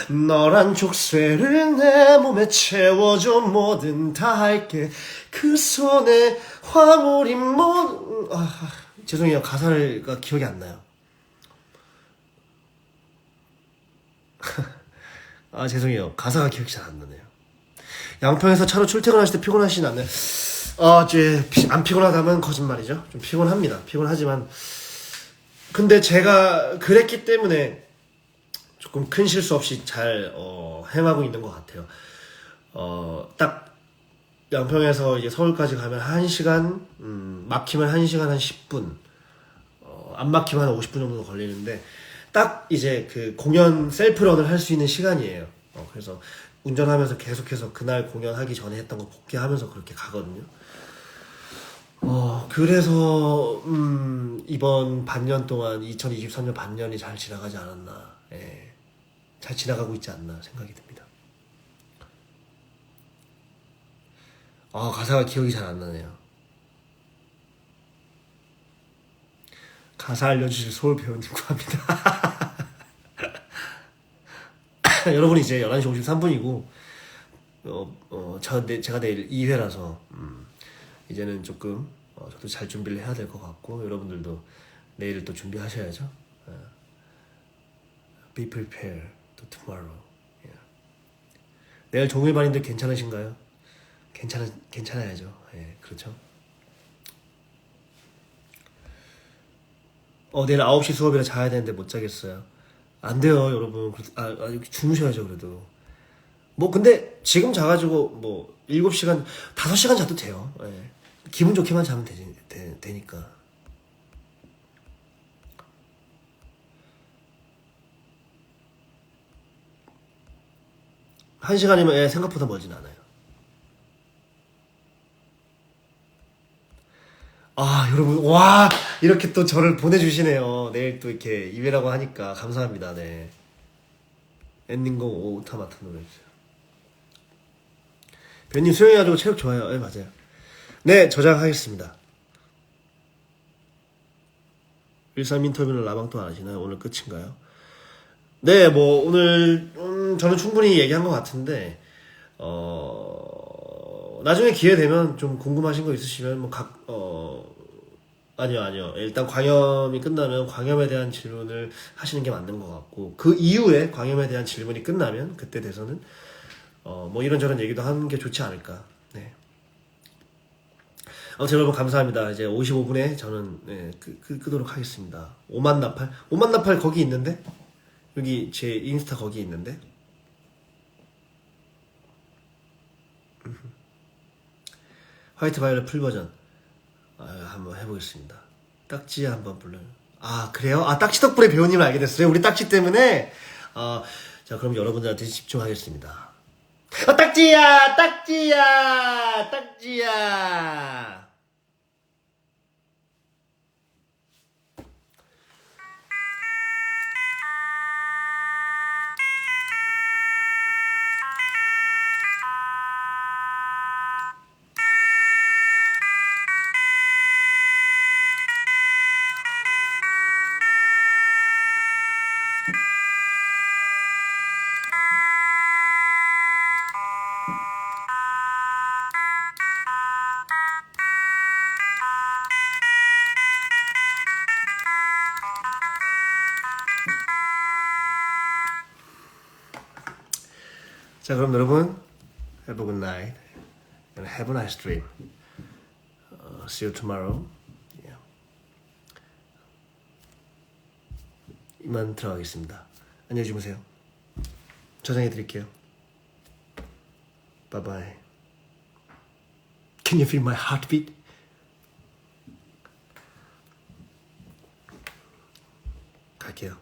너란 족쇄를 내 몸에 채워줘. 뭐든 다 할게. 그 손에 화물이 죄송해요. 가사가 기억이 안 나요. 죄송해요. 가사가 기억이 잘 안 나네요. 양평에서 차로 출퇴근하실 때 피곤하시진 않나요? 이제 안 피곤하다면 거짓말이죠. 좀 피곤합니다. 피곤하지만 근데 제가 그랬기 때문에 조금 큰 실수 없이 잘 행하고 있는 것 같아요. 딱 양평에서 이제 서울까지 가면 1시간, 막히면 1시간 한 10분, 안 막히면 한 50분 정도 걸리는데 딱 이제 그 공연 셀프런을 할 수 있는 시간이에요. 그래서 운전하면서 계속해서 그날 공연하기 전에 했던 거 복귀하면서 그렇게 가거든요. 그래서 이번 반년 동안 2023년 반년이 잘 지나가지 않았나, 예, 잘 지나가고 있지 않나 생각이 듭니다. 가사가 기억이 잘 안 나네요. 가사 알려주실 서울 배우님 구합니다. 여러분 이제 11시 53분이고 제가 내일 2회라서 이제는 조금 저도 잘 준비를 해야 될 것 같고 여러분들도 내일 또 준비하셔야죠. Be prepared to tomorrow. 내일 종일반인들 괜찮으신가요? 괜찮아야죠. 예, 그렇죠. 내일 9시 수업이라 자야 되는데 못 자겠어요. 안 돼요, 여러분. 주무셔야죠, 그래도. 근데 지금 자가지고 7시간, 5시간 자도 돼요. 예. 기분 좋게만 자면 되니까. 한 시간이면 생각보다 멀진 않아요. 여러분, 와, 이렇게 또 저를 보내주시네요. 내일 또 이렇게 2회라고 하니까 감사합니다. 네. 엔딩곡 오타마타 노래주세요. 변님 수영해가지고 체력 좋아요. 네, 맞아요. 네, 저장하겠습니다. 13 인터뷰는 라방또 안 하시나요? 오늘 끝인가요? 네, 오늘 저는 충분히 얘기한 것 같은데 나중에 기회 되면 좀 궁금하신 거 있으시면 아니요. 일단 광염이 끝나면 광염에 대한 질문을 하시는 게 맞는 것 같고 그 이후에 광염에 대한 질문이 끝나면 그때 돼서는 이런저런 얘기도 하는 게 좋지 않을까. 네. 아무튼 여러분 감사합니다. 이제 55분에 저는 끄도록 하겠습니다. 오만 나팔? 오만 나팔 거기 있는데? 여기 제 인스타 거기 있는데? 화이트 바이올렛 풀 버전 한번 해보겠습니다. 딱지 한번 불러요. 아 그래요? 아 딱지 덕분에 배우님을 알게 됐어요. 우리 딱지 때문에. 자 그럼 여러분들한테 집중하겠습니다. 딱지야 딱지야 딱지야. 자 그럼 여러분 have a good night and have a nice dream. See you tomorrow. Yeah. 이만 들어가겠습니다. 안녕히 주무세요. 저장해 드릴게요. Bye bye. Can you feel my heartbeat? 갈게요.